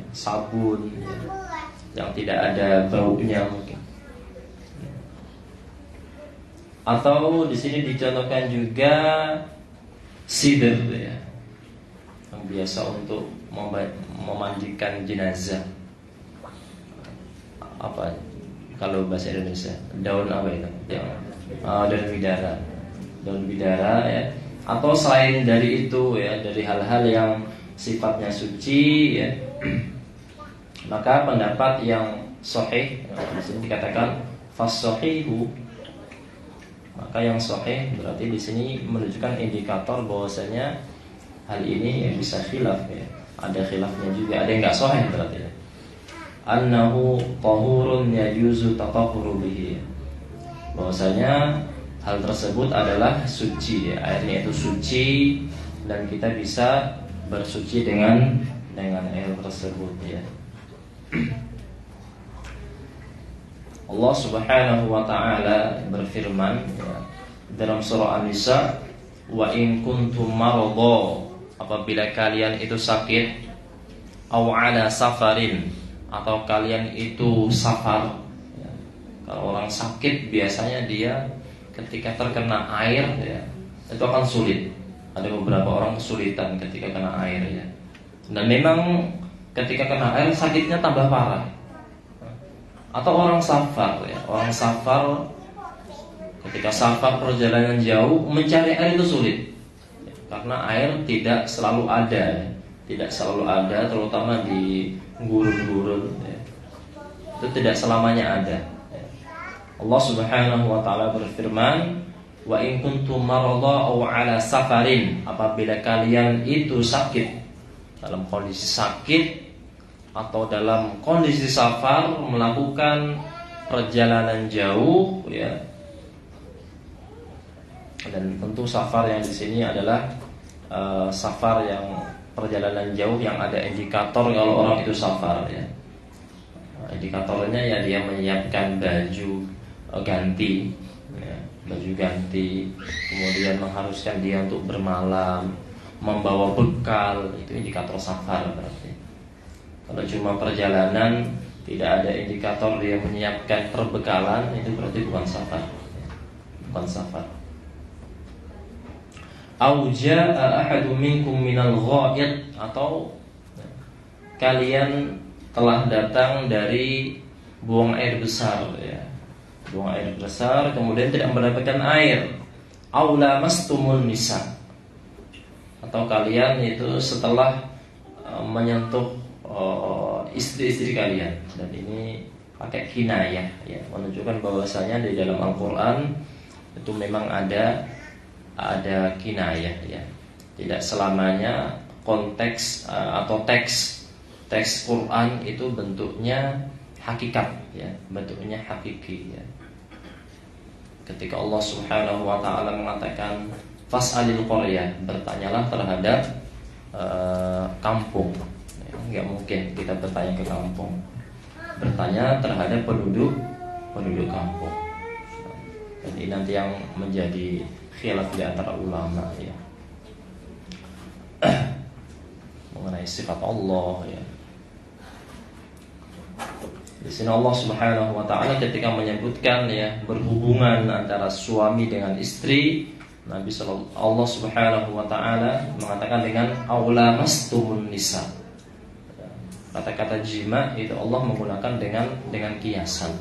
ya, yang tidak ada baunya mungkin, atau di sini dicontohkan juga sidr ya, yang biasa untuk memandikan jenazah. Apa kalau bahasa Indonesia? Daun apa itu? Daun bidara ya. Atau selain dari itu ya, dari hal-hal yang sifatnya suci ya. Maka pendapat yang sahih di sini dikatakan fas-sahihu. Maka yang sahih berarti di sini menunjukkan indikator bahwasanya hal ini ya bisa khilaf ya. Ada khilafnya juga, ada yang enggak sahih berarti ya. Annahu tahurun yajuzu tatahhuru bihi. Bahwasanya hal tersebut adalah suci ya, airnya itu suci dan kita bisa bersuci dengan air tersebut ya. Allah Subhanahu wa ta'ala berfirman ya, dalam surah An-Nisa, wa in kuntum maradha, apabila kalian itu sakit, aw ala safarin, atau kalian itu safar ya. Kalau orang sakit biasanya dia ketika terkena air ya, itu akan sulit. Ada beberapa orang kesulitan ketika kena air ya. Dan memang ketika kena air sakitnya tambah parah. Atau orang safar ya, orang safar ketika safar perjalanan jauh mencari air itu sulit. Karena air tidak selalu ada, tidak selalu ada, terutama di gurun-gurun ya. Itu tidak selamanya ada ya. Allah Subhanahu wa taala berfirman, wa in kuntum maradha aw ala safarin, apabila kalian itu sakit, dalam kondisi sakit atau dalam kondisi safar, melakukan perjalanan jauh ya. Dan tentu safar yang di sini adalah safar yang perjalanan jauh yang ada indikator kalau orang itu safar ya. Indikatornya ya dia menyiapkan baju ganti ya, baju ganti, kemudian mengharuskan dia untuk bermalam, membawa bekal, itu indikator safar berarti. Kalau cuma perjalanan tidak ada indikator dia menyiapkan perbekalan, itu berarti bukan safar. Bukan safar. Au jaa ahadum minkum minal ghaid, atau kalian telah datang dari buang air besar ya. Buang air besar kemudian tidak mendapatkan air. Au lamastumun nisa, atau kalian itu setelah menyentuh istri-istri kalian, dan ini pakai kinayah ya, menunjukkan bahwasanya di dalam Al-Qur'an itu memang ada kinayah ya. Tidak selamanya konteks atau teks Quran itu bentuknya hakikat ya, bentuknya hakiki ya. Ketika Allah Subhanahu wa taala mengatakan fas'alil qaryah, bertanyalah terhadap kampung. Ya, enggak mungkin kita bertanya ke kampung. Bertanya terhadap penduduk kampung. Dan ini nanti yang menjadi khilaf di antara ulama ya. Mengenai sifat Allah ya. Di sini Allah Subhanahu wa taala ketika menyebutkan ya berhubungan antara suami dengan istri, Allah Subhanahu wa taala mengatakan dengan aulamastumun nisa. Kata-kata jima itu Allah menggunakan dengan kiasan.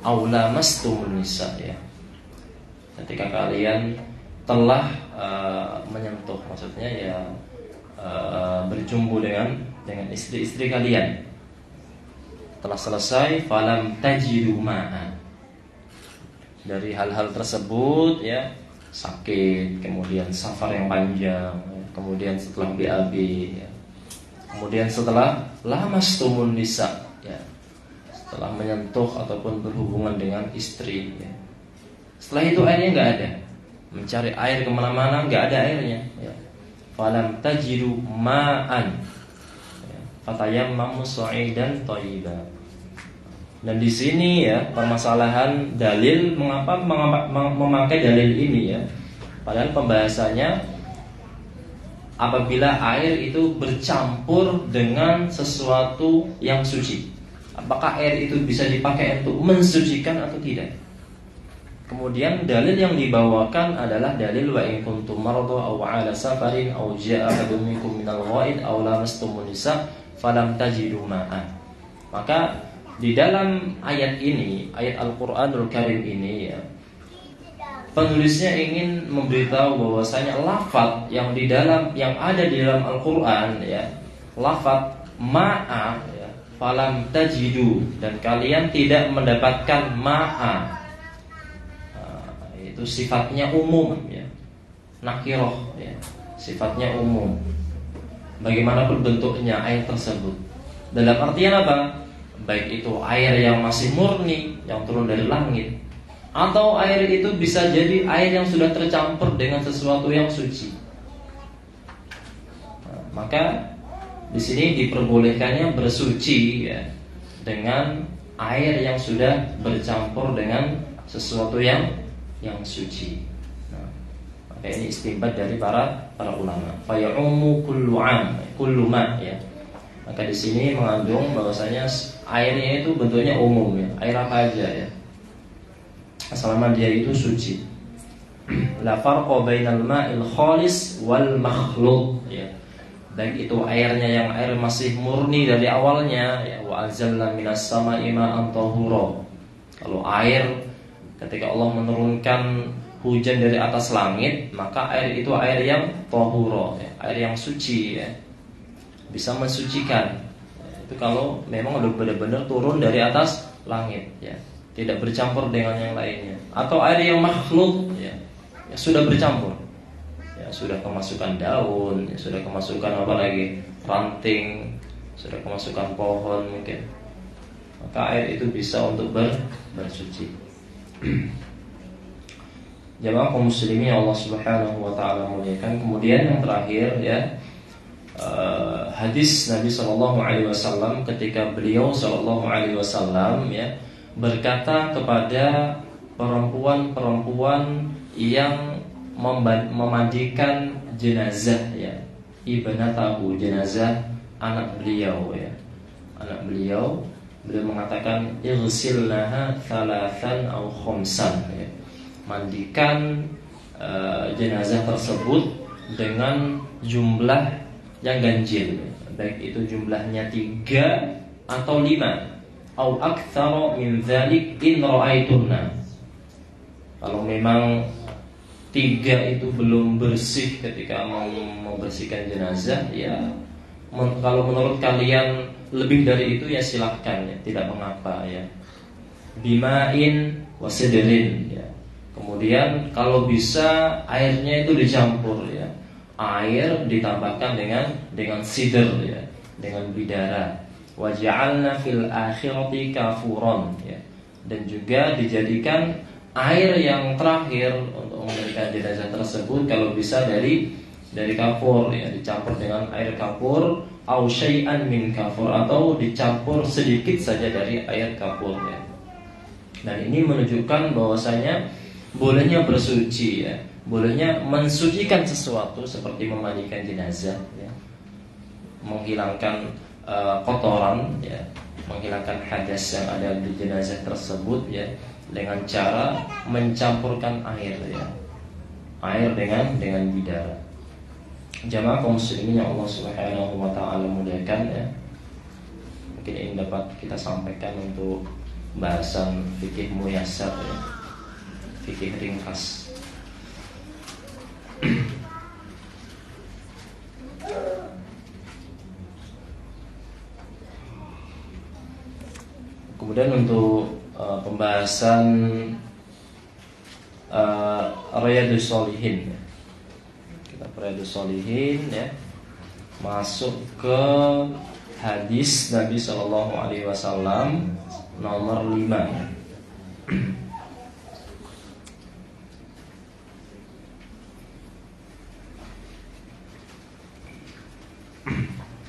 Aulamastumun nisa ya. Ketika kalian telah menyentuh, maksudnya ya berjumpa dengan istri-istri kalian. Telah selesai, falam tajidu ma'a. Dari hal-hal tersebut ya, sakit, kemudian safar yang panjang, kemudian setelah BAB ya. Kemudian setelah lamastumun nisa ya, setelah menyentuh ataupun berhubungan dengan istri ya. Setelah itu airnya nggak ada, mencari air kemana-mana nggak ada airnya ya. Falam tajidu ma'an ya, fatayammamu sa'idan thayyiban. Dan di sini ya permasalahan dalil, mengapa memakai dalil ini ya. Padahal pembahasannya apabila air itu bercampur dengan sesuatu yang suci, apakah air itu bisa dipakai untuk mensucikan atau tidak. Kemudian dalil yang dibawakan adalah dalil wa in kuntum maradha aw ala safarin aw jaa ahadun minkum minal ghaid aw lamastumun nisa falam tajidu ma'an. Maka di dalam ayat ini, ayat Al-Qur'anul Karim ini ya, penulisnya ingin memberitahu bahwasanya lafaz yang ada di dalam Al-Qur'an ya, lafaz ma'a ya, falam tajidu, dan kalian tidak mendapatkan ma'a. Itu sifatnya umum ya. Nakirah ya, sifatnya umum. Bagaimanapun bentuknya air tersebut. Dalam artian apa? Baik itu air yang masih murni, yang turun dari langit, atau air itu bisa jadi air yang sudah tercampur dengan sesuatu yang suci. Maka di sini diperbolehkannya bersuci ya, dengan air yang sudah bercampur dengan sesuatu yang suci. Maka ini istinbat dari para ulama. Fa ya'ummu kullu ma ya. Maka di sini mengandung bahwasanya airnya itu bentuknya umum ya, air apa aja ya, selama dia itu suci. La farqa bainal ma'il khalis wal makhluq ya. Baik itu airnya yang air masih murni dari awalnya ya, wa anzalna minas sama'i ma'an tahura. Kalau air ketika Allah menurunkan hujan dari atas langit, maka air itu air yang tahura, ya, air yang suci, ya, bisa mensucikan. Itu kalau memang udah benar-benar turun dari atas langit, ya, tidak bercampur dengan yang lainnya. Atau air yang makhluk, ya, ya sudah bercampur, ya, sudah kemasukan daun, ya, sudah kemasukan apa lagi, ranting, sudah kemasukan pohon mungkin, maka air itu bisa untuk bersuci. Jamaah kaum muslimin Allah Subhanahu wa taala muliakan. Kemudian yang terakhir, ya, hadis Nabi sallallahu alaihi wasallam ketika beliau sallallahu alaihi wasallam, ya, berkata kepada perempuan-perempuan yang memandikan jenazah, ya, ibnatahu, jenazah anak beliau, ya, anak beliau mengatakan igsilnaha thalathan aw khamsan, ya, mandikan jenazah tersebut dengan jumlah yang ganjil, baik itu jumlahnya 3 atau 5, au aktsara min dzalik in ra'aitunna. Kalau memang 3 itu belum bersih ketika mau membersihkan jenazah, ya, kalau menurut kalian lebih dari itu, ya silahkan, ya, tidak mengapa, ya. Bima'in wasidrin, ya. Kemudian kalau bisa airnya itu dicampur, ya. Air ditambahkan dengan sidr, ya, dengan bidara. Waja'alna fil akhirati kafuran, ya. Dan juga dijadikan air yang terakhir untuk memberikan jenazah tersebut kalau bisa dari kafur, ya, dicampur dengan air kafur, au syai'an min kafur, atau dicampur sedikit saja dari air kafur, ya. Dan ini menunjukkan bahwasanya bolehnya bersuci, ya, bolehnya mensucikan sesuatu seperti memandikan jenazah, ya, menghilangkan kotoran, ya, menghilangkan hadas yang ada di jenazah tersebut, ya, dengan cara mencampurkan air, ya, air dengan bidara. Jamaah kaum muslimin yang Allah Subhanahu wa taala muliakan, ya, mungkin ini dapat kita sampaikan untuk bahasan fikih muyassar, ya, fikih ringkas. Kemudian untuk pembahasan Riyadhus Shalihin, ya. Kita Riyadhus Shalihin, ya, masuk ke hadis Nabi sallallahu alaihi wasallam nomor 5, ya.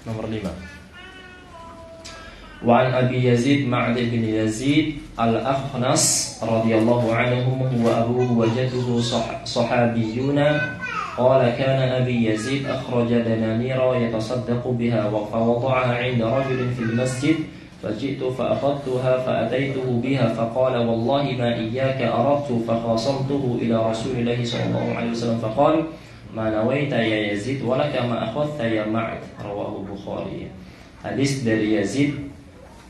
Nomor 5. Wa an Abi Yazid Ma'd bin Yazid Al-Akhnas radhiyallahu anhu wa abuhu wa jadduhu sahabiyuna qala kana Abi Yazid akhraja dananira yatasaddaqu biha wa fawada'aha 'inda rajulin fil masjid faji'tu fa akhadtuha fa ataytuhu biha faqala wallahi ma iyyaka aradtu fa khasamtuhu ila Rasulillah sallallahu alaihi wasallam faqala ma nawaita ya Yazid walaka ma akhadta ya Ma'd, rawahu Bukhari. Hadis dari Yazid,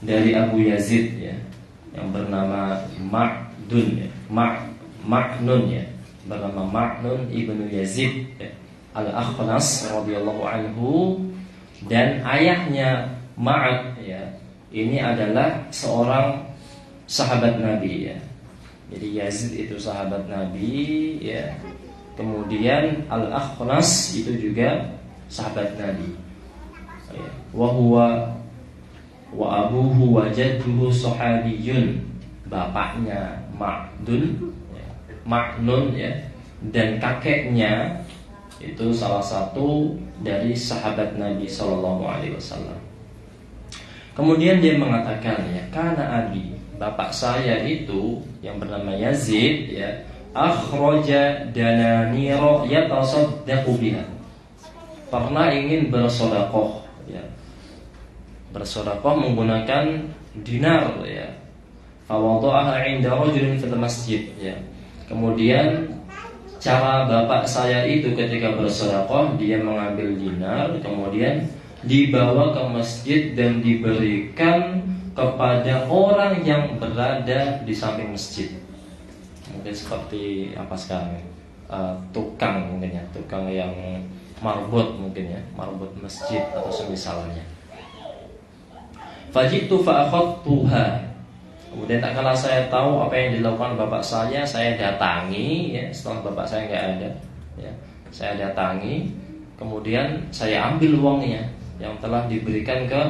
dari Abu Yazid, ya, yang bernama Ma'dun, ya, Ma'nun, ya, bernama Ma'nun ibnu Yazid, ya, Al-Akhnas radhiyallahu anhu, dan ayahnya Ma'ad, ya, ini adalah seorang sahabat Nabi, ya. Jadi Yazid itu sahabat Nabi, ya. Kemudian Al-Akhnas itu juga sahabat Nabi, ya. Wa abuhu wa jadduhu sahabiyun, bapaknya Ma'dun, ya, Ma'nun, ya, dan kakeknya itu salah satu dari sahabat Nabi sallallahu alaihi wasallam. Kemudian dia mengatakan, ya, karena abi, bapak saya itu yang bernama Yazid, ya, akhraja dananira yatasaddaqu biha, pernah ingin bersedekah, ya, bersedekah menggunakan dinar, ya, fawada'aha 'inda rajulin fil masjid, ya. Kemudian cara bapak saya itu ketika bersedekah, dia mengambil dinar, kemudian dibawa ke masjid dan diberikan kepada orang yang berada di samping masjid. mungkin seperti apa sekarang, tukang mungkin ya, tukang yang marbot mungkin ya, marbot masjid atau semisalnya. Fajitu fa akhadtuha. Kemudian tak kala saya tahu apa yang dilakukan bapak saya datangi ya, setelah bapak saya nggak ada ya, saya datangi, kemudian saya ambil uangnya yang telah diberikan ke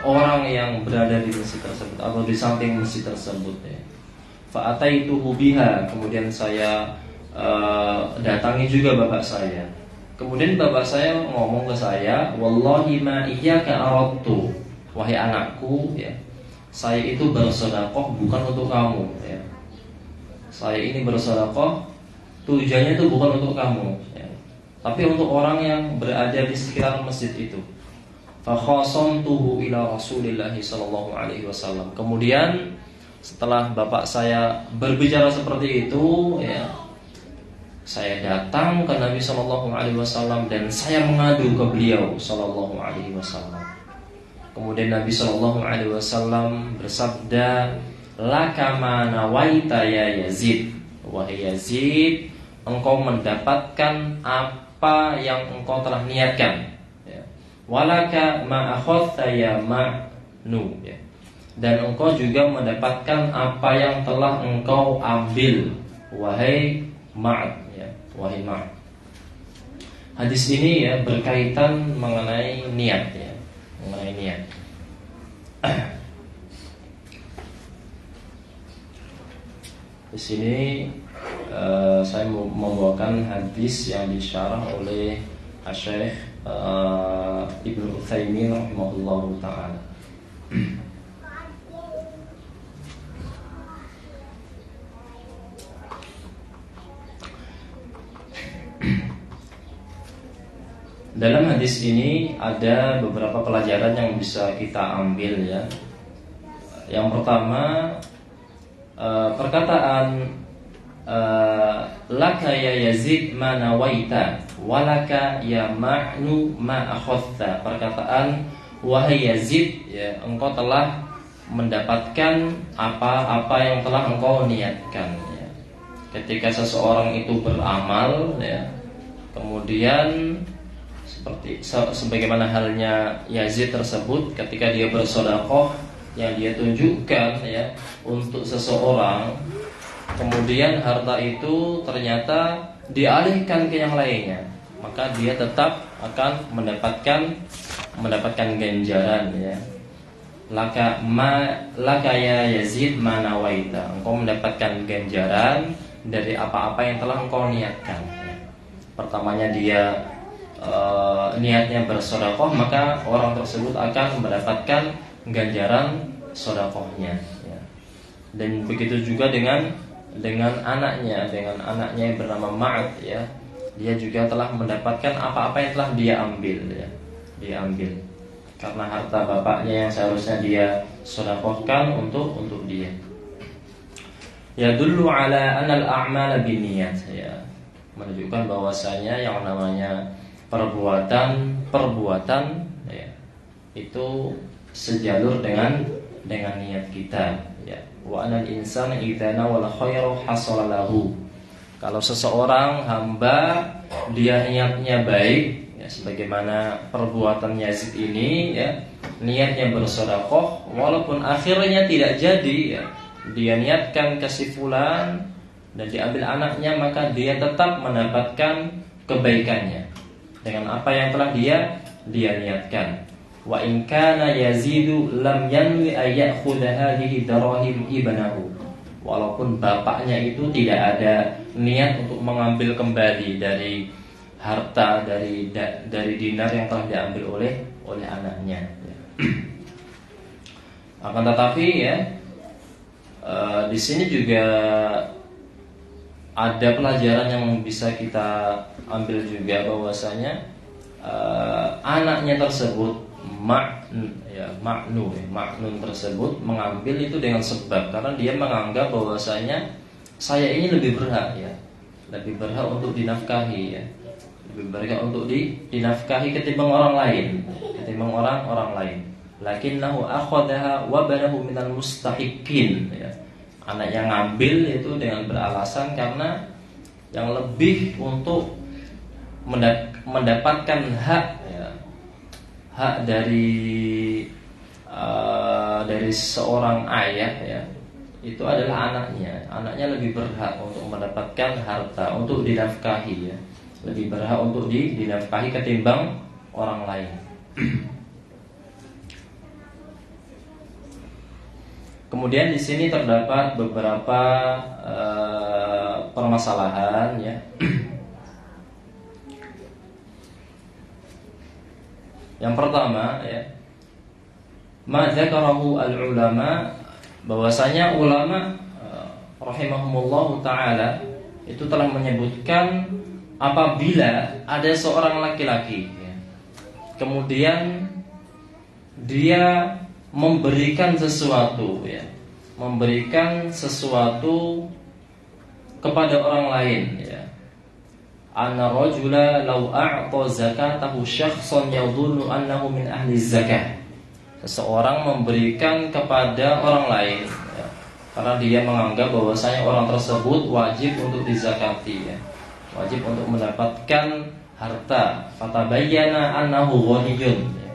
orang yang berada di masjid tersebut atau di samping masjid tersebut ya. Fa ataituhu biha, kemudian saya datangi juga bapak saya. Kemudian bapak saya ngomong ke saya, wallahi ma iyyaka aradtu, wahai anakku ya, saya itu bersedekah bukan untuk kamu ya. Saya ini bersedekah tujuannya itu bukan untuk kamu ya, tapi untuk orang yang berada di sekitar masjid itu. Fa khasamtuhu ila Rasulillah sallallahu alaihi wasallam. Kemudian setelah bapak saya berbicara seperti itu ya, saya datang ke Nabi sallallahu alaihi wasallam dan saya mengadu ke beliau sallallahu alaihi wasallam. Kemudian Nabi sallallahu alaihi wasallam bersabda, laka ma nawaita ya Yazid, wahai Yazid, engkau mendapatkan apa yang engkau telah niatkan ya. Walaka ma akhadta ya Ma'nu ya. Dan engkau juga mendapatkan apa yang telah engkau ambil, wahai Ma'ad ya, wahai Ma'ad. Hadis ini ya berkaitan mengenai niat ya, mengenai niat. Di sini saya membawakan hadis yang disyarah oleh Syekh Ibnu Utsaimin rahimahullahu taala. Dalam hadis ini ada beberapa pelajaran yang bisa kita ambil ya. Yang pertama, perkataan laka ya Yazid ma nawaita walaka ya Ma'nu ma akhadta. Perkataan wahai Yazid ya, engkau telah mendapatkan apa yang telah engkau niatkan ya. Ketika seseorang itu beramal ya, kemudian seperti sebagaimana halnya Yazid tersebut, ketika dia bersedekah yang dia tunjukkan ya untuk seseorang, kemudian harta itu ternyata dialihkan ke yang lainnya, maka dia tetap akan mendapatkan ganjaran ya. Laka ya Yazid ma nawaita, engkau mendapatkan ganjaran dari apa-apa yang telah engkau niatkan ya. Pertamanya dia niatnya bersedekah, maka orang tersebut akan mendapatkan ganjaran sedekahnya ya. Dan begitu juga dengan anaknya yang bernama Ma'ad ya, dia juga telah mendapatkan apa-apa yang telah dia ambil ya. Dia ambil karena harta bapaknya yang seharusnya dia sedekahkan untuk dia. Ya dullu ala anal a'mal binniyat ya, menunjukkan bahwasanya yang namanya perbuatan ya, itu sejalur dengan niat kita ya. Wa anal insana idza nawala khairu hasala lahu. Kalau seseorang hamba dia niatnya baik ya, sebagaimana perbuatan Yazid ini ya, niatnya bersedekah walaupun akhirnya tidak jadi ya, dia niatkan ke si fulan dan diambil anaknya, maka dia tetap mendapatkan kebaikannya dengan apa yang telah dia niatkan. Wa in kana Yazidu lam yanwi ay ya'khudha hadhihi darahim ibnahu. Walaupun bapaknya itu tidak ada niat untuk mengambil kembali dari harta dari dinar yang telah diambil oleh anaknya. Akan tetapi ya, di sini juga ada pelajaran yang bisa kita ambil juga, bahwasanya anaknya tersebut Ma'nun tersebut mengambil itu dengan sebab karena dia menganggap bahwasanya saya ini lebih berhak ya, lebih berhak untuk dinafkahi ya, lebih berhak untuk dinafkahi ketimbang orang lain, orang lain. Lakinnahu akhadha wa banahu minal mustahiqin ya. anaknya ngambil itu dengan beralasan karena yang lebih untuk mendapatkan hak, ya, hak dari seorang ayah, ya, itu adalah anaknya. Anaknya lebih berhak untuk mendapatkan harta, untuk dinafkahi, ya, lebih berhak untuk dinafkahi ketimbang orang lain. Kemudian di sini terdapat beberapa permasalahan, ya. Yang pertama, ya, ma dzakarahu al-ulama, bahwasanya ulama rahimahumullah taala itu telah menyebutkan apabila ada seorang laki-laki, ya, kemudian dia memberikan sesuatu, ya, memberikan sesuatu kepada orang lain, ya. Anna rajula law a'ta zakatahu syakhsan yadhunnu annahu min ahli zakah. Seseorang memberikan kepada orang lain, ya, karena dia menganggap bahwasanya orang tersebut wajib untuk dizakati, ya, wajib untuk mendapatkan harta. Fatabayyana annahu ghaniyun, ya.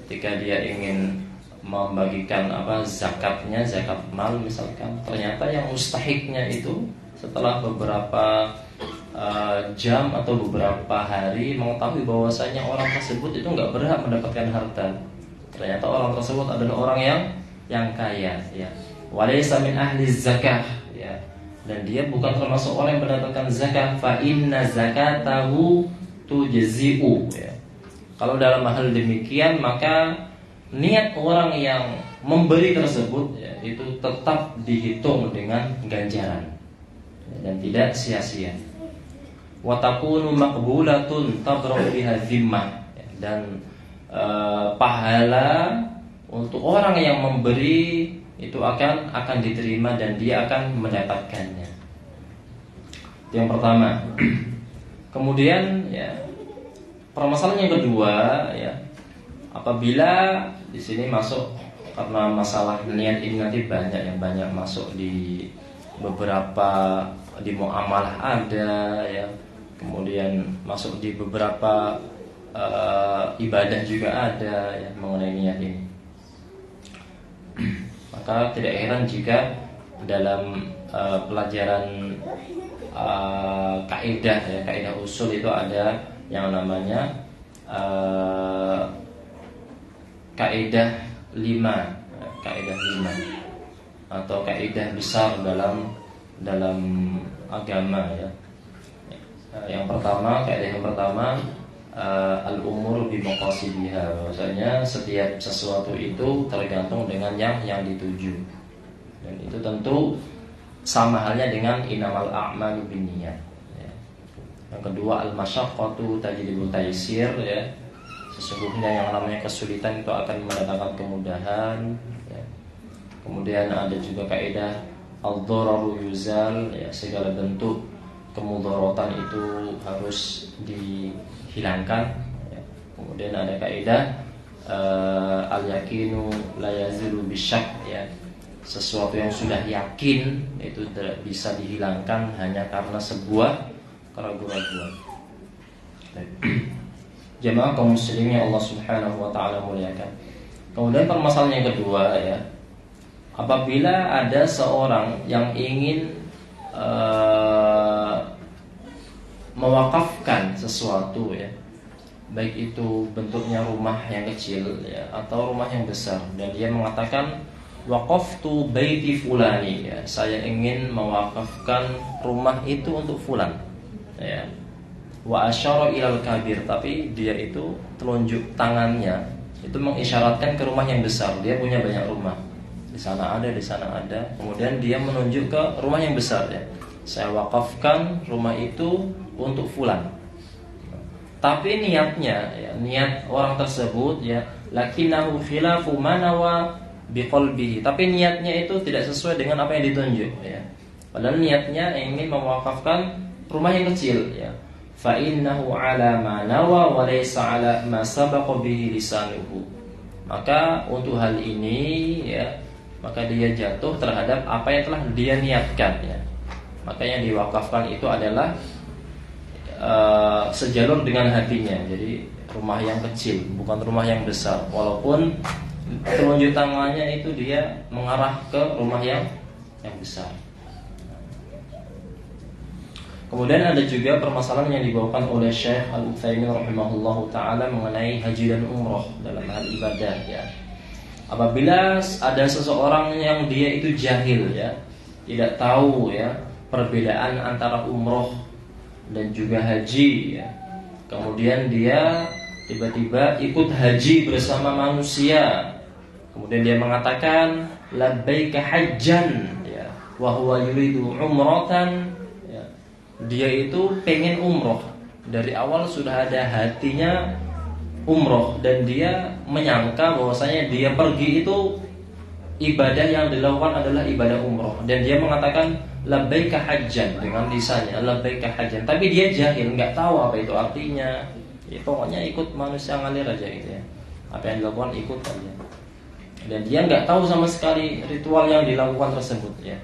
Ketika dia ingin membagikan zakatnya, zakat mal misalkan, ternyata yang mustahiknya itu setelah beberapa jam atau beberapa hari mengetahui bahwasanya orang tersebut itu nggak berhak mendapatkan harta. Ternyata orang tersebut adalah orang yang kaya, ya, walaysa min ahli zakah, ya, dan dia bukan termasuk orang yang mendapatkan zakat. Fa inna zakatahu tujzi'u, ya. Kalau dalam hal demikian, maka niat orang yang memberi tersebut, ya, itu tetap dihitung dengan ganjaran, ya, dan tidak sia-sia. Wa takunu maqbulatun tabra'u biha dhimmah, ya, dan pahala untuk orang yang memberi itu akan diterima dan dia akan mendapatkannya. Itu yang pertama. Kemudian, ya, permasalahan yang kedua, ya, apabila di sini masuk, karena masalah niat ini nanti banyak masuk di beberapa, di muamalah ada, ya, kemudian masuk di beberapa ibadah juga ada, ya, mengenai niat ini. Maka tidak heran jika dalam pelajaran kaidah, ya, kaidah usul itu ada yang namanya kaidah 5, atau kaidah besar dalam agama, ya. Yang pertama, kaidah yang pertama, al-umur bimaqasidiha, bahwasanya setiap sesuatu itu tergantung dengan yang dituju. Dan itu tentu sama halnya dengan innamal a'malu binniyat, ya. Yang kedua, al-masyaqqatu tajlibut taysir, ya. Sesungguhnya yang namanya kesulitan itu akan mendatangkan kemudahan, ya. Kemudian ada juga kaidah ad-dhararu yuzal, ya, segala bentuk kemudaratan itu harus dihilangkan, ya. Kemudian ada kaidah al-yakinu la yazilu bisyak, ya. Sesuatu yang sudah yakin itu tidak bisa dihilangkan hanya karena sebuah keraguan-keraguan. Jemaah kaum muslimin yang Allah Subhanahu wa taala muliakan. Kemudian permasalahan yang kedua, ya, apabila ada seorang yang ingin mewakafkan sesuatu, ya, baik itu bentuknya rumah yang kecil, ya, atau rumah yang besar, dan dia mengatakan waqaftu baiti fulani, ya, saya ingin mewakafkan rumah itu untuk fulan, ya. Wa asyara ilal kabir, tapi dia itu telunjuk tangannya itu mengisyaratkan ke rumah yang besar. Dia punya banyak rumah, di sana ada, di sana ada. Kemudian dia menunjuk ke rumah yang besar, ya. Saya wakafkan rumah itu untuk fulan. Tapi niatnya, ya, niat orang tersebut, ya, lakinnahu khilafu manawa biqalbihi. Tapi niatnya itu tidak sesuai dengan apa yang ditunjuk, ya. Padahal niatnya ingin mewakafkan rumah yang kecil, ya. Fa innahu ala ma nawa wa laysa ala ma sabaqa bihi lisanuhu. Maka untuk hal ini, ya, maka dia jatuh terhadap apa yang telah dia niatkan ya. Maka yang diwakafkan itu adalah sejalur dengan hatinya. Jadi rumah yang kecil, bukan rumah yang besar. Walaupun telunjuk tangannya itu dia mengarah ke rumah yang besar. Kemudian ada juga permasalahan yang dibawakan oleh Syekh Al-Utsaimin rahimahullahu taala mengenai haji dan umroh dalam hal ibadah ya. Apabila ada seseorang yang dia itu jahil ya, tidak tahu ya perbedaan antara umroh dan juga haji ya. Kemudian dia tiba-tiba ikut haji bersama manusia. Kemudian dia mengatakan labbaika hajjan ya, wa huwa yuridu umratan. Dia itu pengen umroh, dari awal sudah ada hatinya umroh, dan dia menyangka bahwasanya dia pergi itu ibadah yang dilakukan adalah ibadah umroh, dan dia mengatakan labbaika hajjan dengan lisannya labbaika hajjan, tapi dia jahil, nggak tahu apa itu artinya ya, pokoknya ikut manusia ngalir aja gitu ya, apa yang dilakukan ikut aja, dan dia nggak tahu sama sekali ritual yang dilakukan tersebut ya.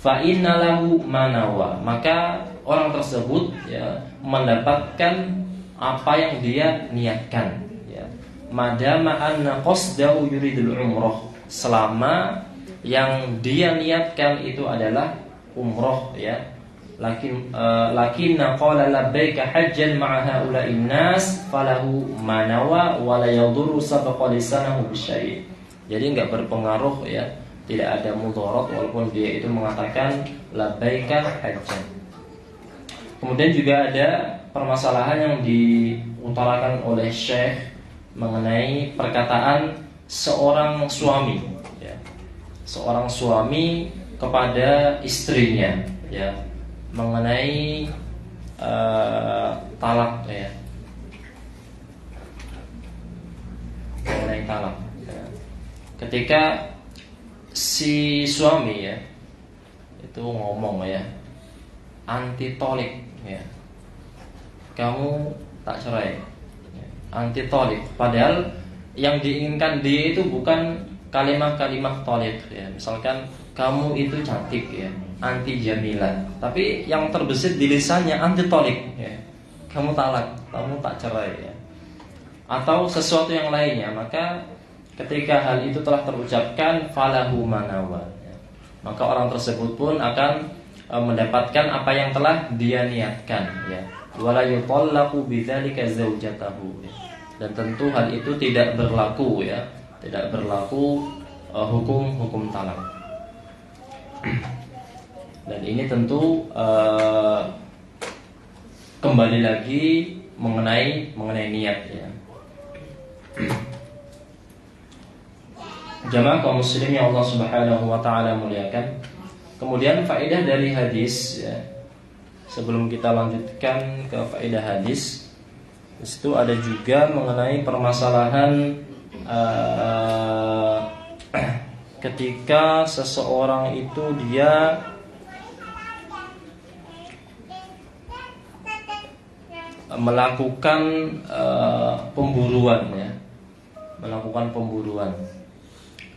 Fa inna lahu manawa, maka orang tersebut ya mendapatkan apa yang dia niatkan ya. Madama anna qasdahu yuridul umroh, selama yang dia niatkan itu adalah umroh ya. Lakinna qala labbaika hajjan ma'a haula'in nas falahu manawa wa la yadurru sabaqa lisanahu bisyai'. Jadi enggak berpengaruh ya, tidak ada mudharat walaupun dia itu mengatakan labbaika hajjan. Kemudian juga ada permasalahan yang diutarakan oleh Syekh mengenai perkataan seorang suami ya. Seorang suami kepada istrinya ya, mengenai talak ya. Mengenai talak ya. Ketika si suami ya itu ngomong ya, anti tolik ya, kamu tak cerai ya, anti tolik, padahal yang diinginkan dia itu bukan kalimat-kalimat tolik ya, misalkan kamu itu cantik ya, anti jamilah, tapi yang terbesit di lisannya anti tolik ya, kamu talak, kamu tak cerai ya, atau sesuatu yang lainnya. Maka ketika hal itu telah terucapkan falahu manawa ya, maka orang tersebut pun akan mendapatkan apa yang telah dia niatkan ya. Wala yutallaqu bidzalika zaujatahu ya. Dan tentu hal itu tidak berlaku ya, tidak berlaku hukum talak. Dan ini tentu kembali lagi mengenai niat ya. Jamaah kaum muslimin yang Allah Subhanahu wa taala muliakan. Kemudian faedah dari hadis ya. Sebelum kita lanjutkan ke faedah hadis, di situ ada juga mengenai permasalahan ketika seseorang itu dia melakukan pemburuan ya, melakukan pemburuan.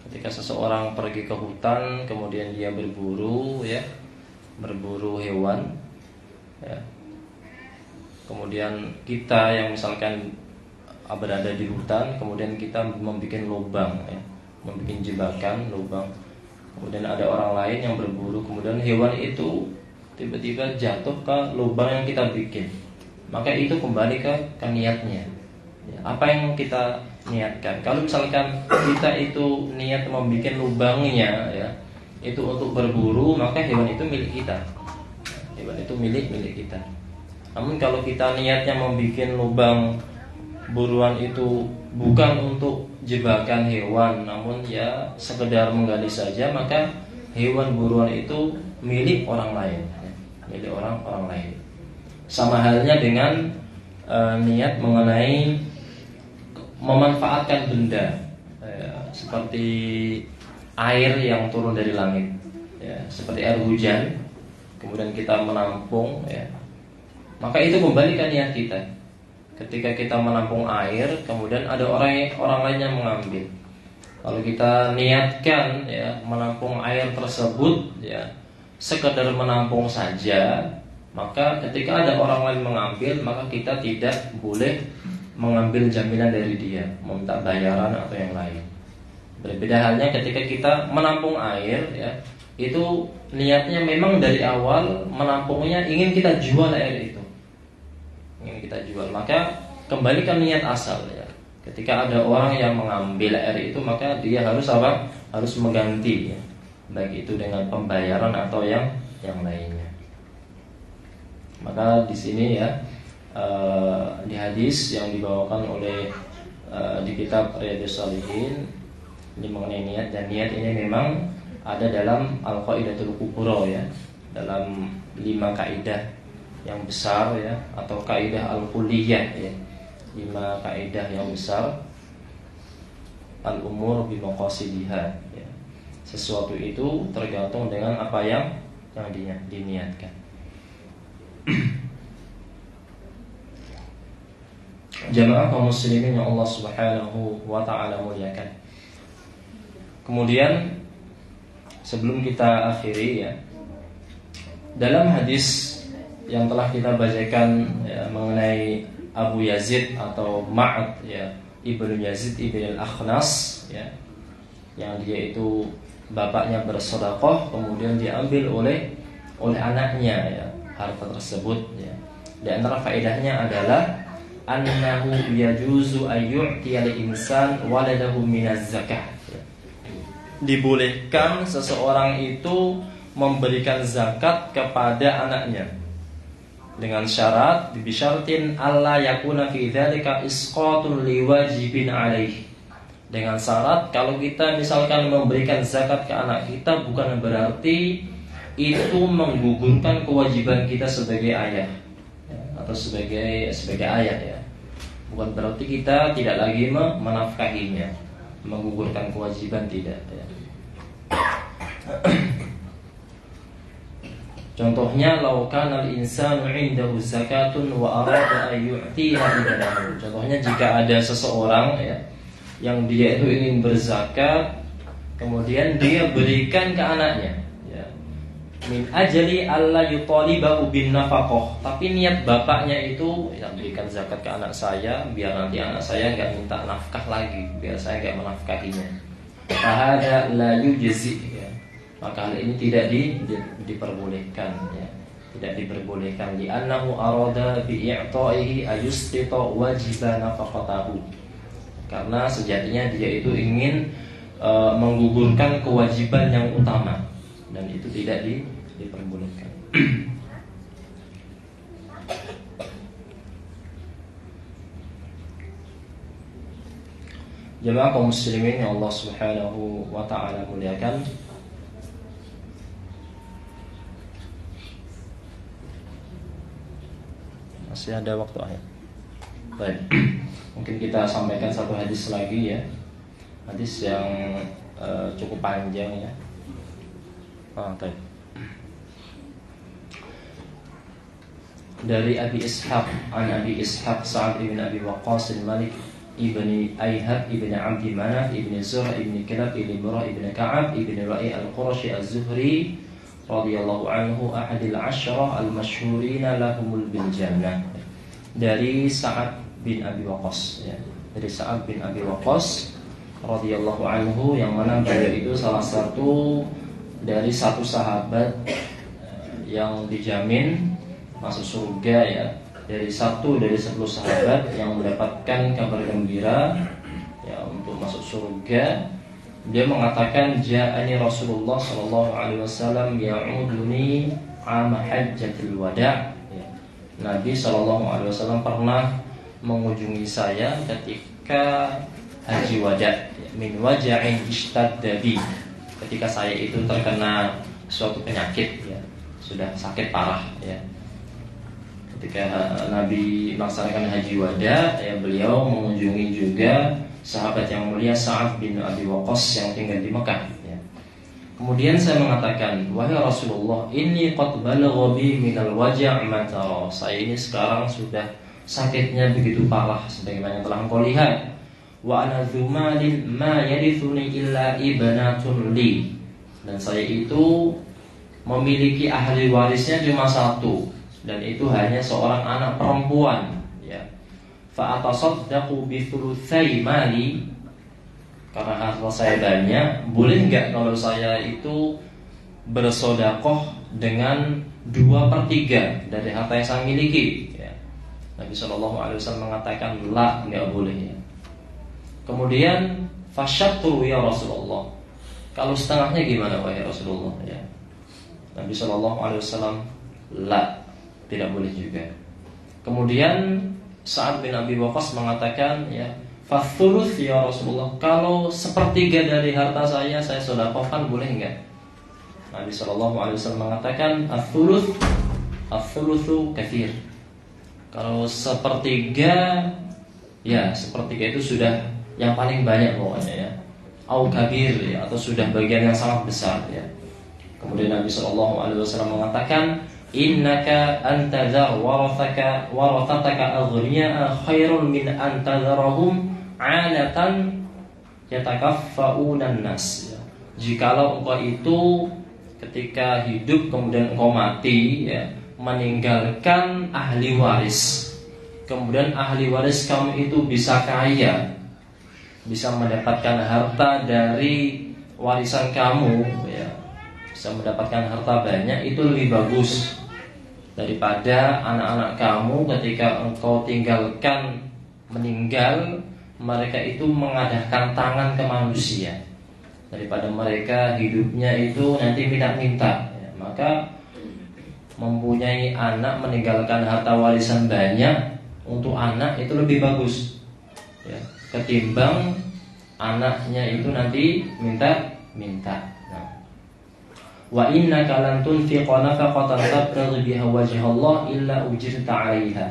Ketika seseorang pergi ke hutan, kemudian dia berburu ya, berburu hewan ya. Kemudian kita yang misalkan berada di hutan, kemudian kita membuat lubang ya, membuat jebakan lubang. Kemudian ada orang lain yang berburu, kemudian hewan itu tiba-tiba jatuh ke lubang yang kita bikin. Maka itu kembali ke niatnya ya, apa yang kita niatkan. Kalau misalkan kita itu niat membuat lubangnya ya, itu untuk berburu, maka hewan itu milik kita. Hewan itu milik kita. Namun kalau kita niatnya membuat lubang buruan itu bukan untuk jebakan hewan, namun ya sekedar menggali saja, maka hewan buruan itu milik orang lain ya, milik orang lain. Sama halnya dengan niat mengenai memanfaatkan benda ya, seperti air yang turun dari langit ya, seperti air hujan, kemudian kita menampung ya, maka itu kembali ke niat kita. Ketika kita menampung air, kemudian ada orang lain yang mengambil, Kalau kita niatkan ya menampung air tersebut ya sekedar menampung saja, maka ketika ada orang lain mengambil, maka kita tidak boleh mengambil jaminan dari dia, meminta bayaran atau yang lain. Berbeda halnya ketika kita menampung air ya, itu niatnya memang dari awal menampungnya ingin kita jual air itu, ingin kita jual, maka kembali ke niat asal ya. Ketika ada orang yang mengambil air itu, maka dia harus apa? Harus mengganti ya, baik itu dengan pembayaran atau yang lainnya. Maka di sini ya di hadis yang dibawakan oleh di kitab Riyadhus Shalihin ini mengenai niat, dan niat ini memang ada dalam Al-Qaidatul Kubra ya, dalam 5 kaidah yang besar ya, atau kaidah Al-Kulliyah ya. 5 kaidah yang besar. Al-umur bimaqasidiha ya. Sesuatu itu tergantung dengan apa yang diniatkan. Jamaah kaum muslimin yang Allah Subhanahu wa taala muliakan. Kemudian sebelum kita akhiri ya, dalam hadis yang telah kita bacakan ya, mengenai Abu Yazid atau Ma'ad ya, Ibnu Yazid Ibn al-Akhnas ya, yang dia itu bapaknya bersedekah kemudian diambil oleh anaknya ya, harta tersebut ya. Di antara faedahnya adalah annahu yajuzu ayyu'tiya al-insan waladahu minaz zakah ya. Dibolehkan seseorang itu memberikan zakat kepada anaknya dengan syarat bisyaratin alla yakuna fi dzalika isqatun liwajibin alaihi. Dengan syarat kalau kita misalkan memberikan zakat ke anak kita bukan berarti itu menggugurkan kewajiban kita sebagai ayah ya, atau sebagai ayah ya. Bukan berarti kita tidak lagi menafkahinya, menggugurkan kewajiban, tidak ya. Contohnya lau kana al-insanu 'indahu zakatun wa arada an yu'tiha ibnahu. Contohnya jika ada seseorang ya yang dia itu ingin berzakat kemudian dia berikan ke anaknya ya. Min ajli alla yutalibahu bin nafaqah. Tapi niat bapaknya itu ya, berikan zakat ke anak saya biar nanti anak saya enggak minta nafkah lagi, biar saya enggak menafkahinya. Fahada la yujzi ya. Maka hal ini tidak diperbolehkan ya. Tidak diperbolehkan li annahu arada bi i'ta'ihi ayusqita wajiban nafaqatahu. Karena sejatinya dia itu ingin menggugurkan kewajiban yang utama, dan itu tidak diperbolehkan. Jemaah kaum muslimin yang Allah Subhanahu wa taala muliakan, masih ada waktu akhir. Baik. Mungkin kita sampaikan satu hadis lagi ya. Hadis yang cukup panjang ya. Baik. Dari Abi Ishaq, an Abi Ishaq Sa'ad bin Abi Waqqas Malik ibni Aihab ibni Abdi Manaf ibni Zur'a ibni Kilab ibni Murrah ibni Ka'ab ibni Ra'i al-Qurashi az-Zuhri radhiyallahu anhu ahadil asyrah al-masyhurina lahumul bil jannah. Dari Sa'ad bin Abi Waqqas ya. Dari Sa'ad bin Abi Waqqas radhiyallahu anhu, yang mana beliau itu salah satu dari satu sahabat yang dijamin masuk surga ya. Dari 10 sahabat yang mendapatkan kabar gembira ya untuk masuk surga. Dia mengatakan ja'ani Rasulullah sallallahu alaihi wasallam ya'uduni 'ama hajjatul wada'. Ya. Nabi sallallahu alaihi wasallam pernah mengunjungi saya ketika haji wada', ya. Min waja'in ishtadda bi. Ketika saya itu terkena suatu penyakit ya, sudah sakit parah ya. Ketika Nabi melaksanakan haji wada, ya beliau mengunjungi juga sahabat yang mulia Sa'ad bin Abi Waqqas yang tinggal di Mekah ya. Kemudian saya mengatakan, wahai Rasulullah, inni qad balagha bi minal waja' ma tara. Saya ini sekarang sudah sakitnya begitu parah sebagaimana yang telah engkau lihat. wa ana dzumalin ma yarithuni illa ibnatun li. Dan saya itu memiliki ahli warisnya cuma satu, dan itu hanya seorang anak perempuan, ya. Fa atasaddaqu bi thulutsai mali, karena harta saya banyak, boleh enggak kalau saya itu bersedekah dengan 2/3 dari harta yang saya miliki, ya. Nabi SAW mengatakan la, enggak boleh, ya. Kemudian fasyatru ya Rasulullah, kalau setengahnya gimana wahai Rasulullah, ya. Nabi SAW la, tidak boleh juga. Kemudian Sa'ad bin Abi Waqqas mengatakan, ya, fathuluts ya Rasulullah, kalau 1/3 dari harta saya sedekahkan boleh enggak? Nabi SAW mengatakan ats-tsulutsu katsir. Kalau 1/3, ya 1/3 itu sudah yang paling banyak pokoknya, ya. Au kabir, ya, atau sudah bagian yang sangat besar, ya. Kemudian Nabi SAW mengatakan, innaka antadhar warathataka aghniya'a khairun min antadharahum 'alatan yatakaffa'una an-nas, ya. Jikalau engkau itu ketika hidup kemudian engkau mati, ya, meninggalkan ahli waris, kemudian ahli waris kamu itu bisa kaya, bisa mendapatkan harta dari warisan kamu, ya, bisa mendapatkan harta banyak, itu lebih bagus daripada anak-anak kamu ketika engkau tinggalkan meninggal, mereka itu mengadahkan tangan ke manusia, daripada mereka hidupnya itu nanti minta-minta, ya. Maka mempunyai anak, meninggalkan harta warisan banyak untuk anak itu lebih bagus, ya, ketimbang anaknya itu nanti minta-minta. Wa innaka lan tunfiqa nafaqatan tabtaghi biha wajha Allah illa ujirta 'alaiha.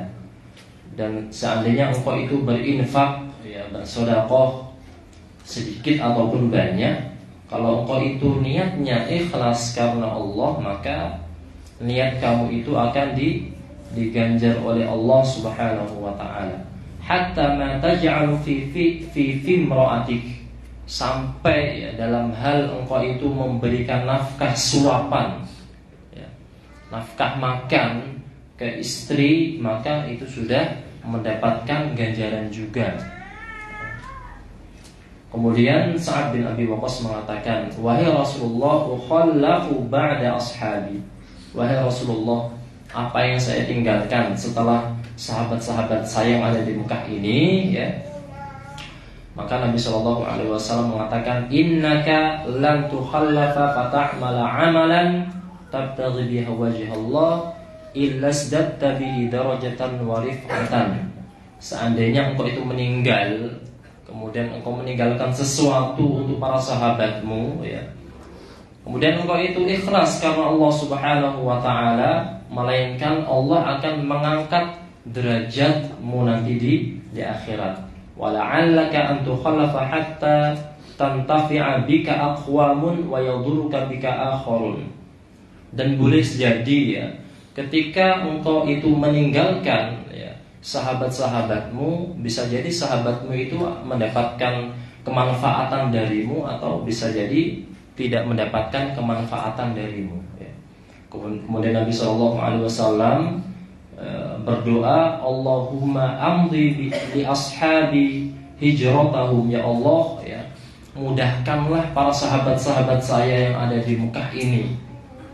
Dan seandainya engkau itu berinfak, ya, bersedekah sedikit ataupun banyak, kalau engkau itu niatnya ikhlas karena Allah, maka niat kamu itu akan diganjar oleh Allah Subhanahu wa taala. Hatta ma taj'alu fi imra'atik, sampai, ya, dalam hal engkau itu memberikan nafkah suapan, ya, nafkah makan ke istri, maka itu sudah mendapatkan ganjaran juga. Kemudian Sa'ad bin Abi Waqqas mengatakan, wahai Rasulullah, ukhallafu ba'da ashabi, wahai Rasulullah, apa yang saya tinggalkan setelah sahabat-sahabat saya yang ada di Mekah ini, ya. Maka Nabi SAW mengatakan, innaka lan tukhallafa fata'mala 'amalan tabtaghi bihi wajha Allah illa izdatta bihi darajatan wa rif'atan. Seandainya engkau itu meninggal, kemudian engkau meninggalkan sesuatu untuk para sahabatmu, ya, kemudian engkau itu ikhlas karena Allah Subhanahu wa taala, melainkan Allah akan mengangkat derajatmu nanti di akhirat. Wala'allaka an tukhallafa hatta tantafi'a bika aqwamun wa yadurruka bika akharun. Dan boleh jadi, ya, ketika engkau itu meninggalkan, ya, sahabat-sahabatmu, bisa jadi sahabatmu itu mendapatkan kemanfaatan darimu, atau bisa jadi tidak mendapatkan kemanfaatan darimu, ya. Kemudian Nabi SAW berdoa, Allahumma amdi li ashabi hijratahum, ya Allah, ya, mudahkanlah para sahabat-sahabat saya yang ada di Mekah ini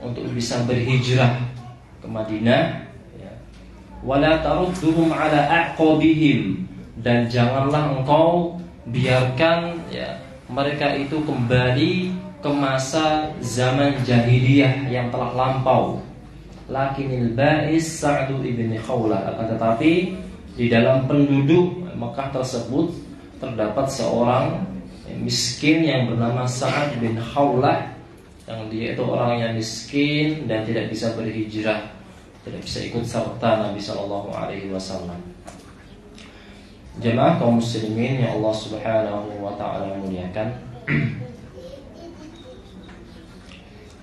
untuk bisa berhijrah ke Madinah, ya. Wala tarudduhum ala a'qabihim, dan janganlah engkau biarkan, ya, mereka itu kembali ke masa zaman jahiliyah yang telah lampau. Lakinil ba'is Sa'd ibn Khawlah, akan tetapi di dalam penduduk Mekah tersebut terdapat seorang miskin yang bernama Sa'd bin Khawlah, yang dia itu orang yang miskin dan tidak bisa berhijrah, tidak bisa ikut serta Nabi SAW. Jemaah kaum muslimin yang Allah Subhanahu wa taala muliakan,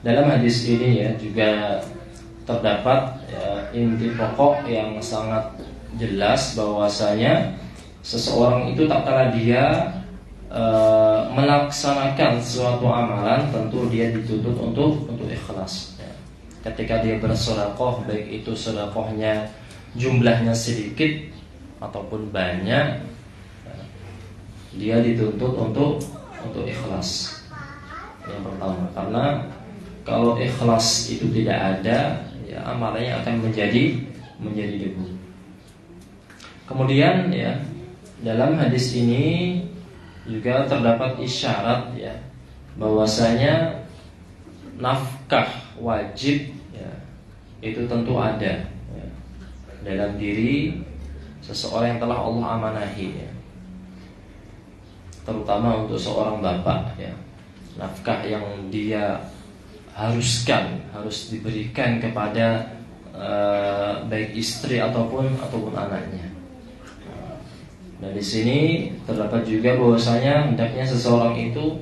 dalam hadis ini, ya, juga terdapat, ya, inti pokok yang sangat jelas bahwasanya seseorang itu tak kala dia melaksanakan suatu amalan, tentu dia dituntut untuk ikhlas. Ya. Ketika dia bersedekah, baik itu sedekahnya jumlahnya sedikit ataupun banyak, ya, dia dituntut untuk ikhlas. Yang pertama, karena kalau ikhlas itu tidak ada, ya amalannya akan menjadi debu. Kemudian ya, dalam hadis ini juga terdapat isyarat ya bahwasanya nafkah wajib ya, itu tentu ada ya, dalam diri seseorang yang telah Allah amanahi ya. Terutama untuk seorang bapak ya, nafkah yang dia harus diberikan kepada baik istri ataupun anaknya. Dan di sini terdapat juga bahwasanya hendaknya seseorang itu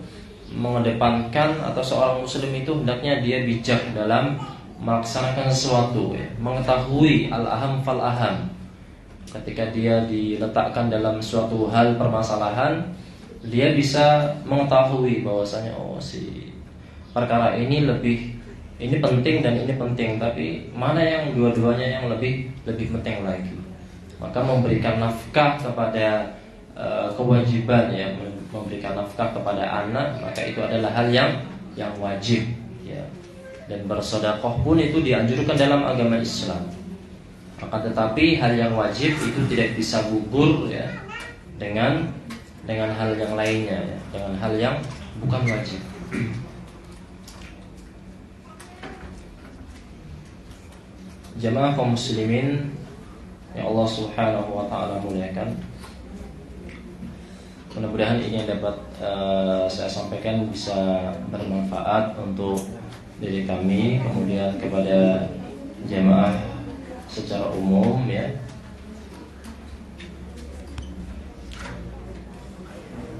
mengedepankan, atau seorang muslim itu hendaknya dia bijak dalam melaksanakan sesuatu ya, mengetahui al-aham fal-aham. Ketika dia diletakkan dalam suatu hal permasalahan, dia bisa mengetahui bahwasanya si perkara ini penting dan ini penting, tapi mana yang dua-duanya yang lebih penting lagi. Maka memberikan nafkah kepada kewajiban ya, memberikan nafkah kepada anak, maka itu adalah hal yang wajib ya. Dan bersedekah pun itu dianjurkan dalam agama Islam. Maka tetapi hal yang wajib itu tidak bisa gugur ya dengan hal yang lainnya ya, dengan hal yang bukan wajib. Jamaah kaum muslimin yang Allah Subhanahu wa taala muliakan, mudah-mudahan ini yang dapat saya sampaikan bisa bermanfaat untuk diri kami, kemudian kepada jamaah secara umum ya.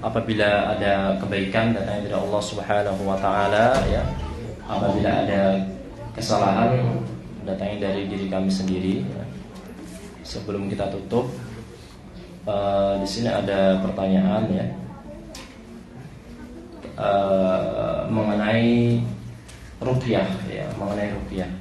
Apabila ada kebaikan datang dari Allah Subhanahu wa taala ya, apabila ada kesalahan datangnya dari diri kami sendiri ya. Sebelum kita tutup, di sini ada pertanyaan ya, mengenai ruqyah ya, mengenai ruqyah.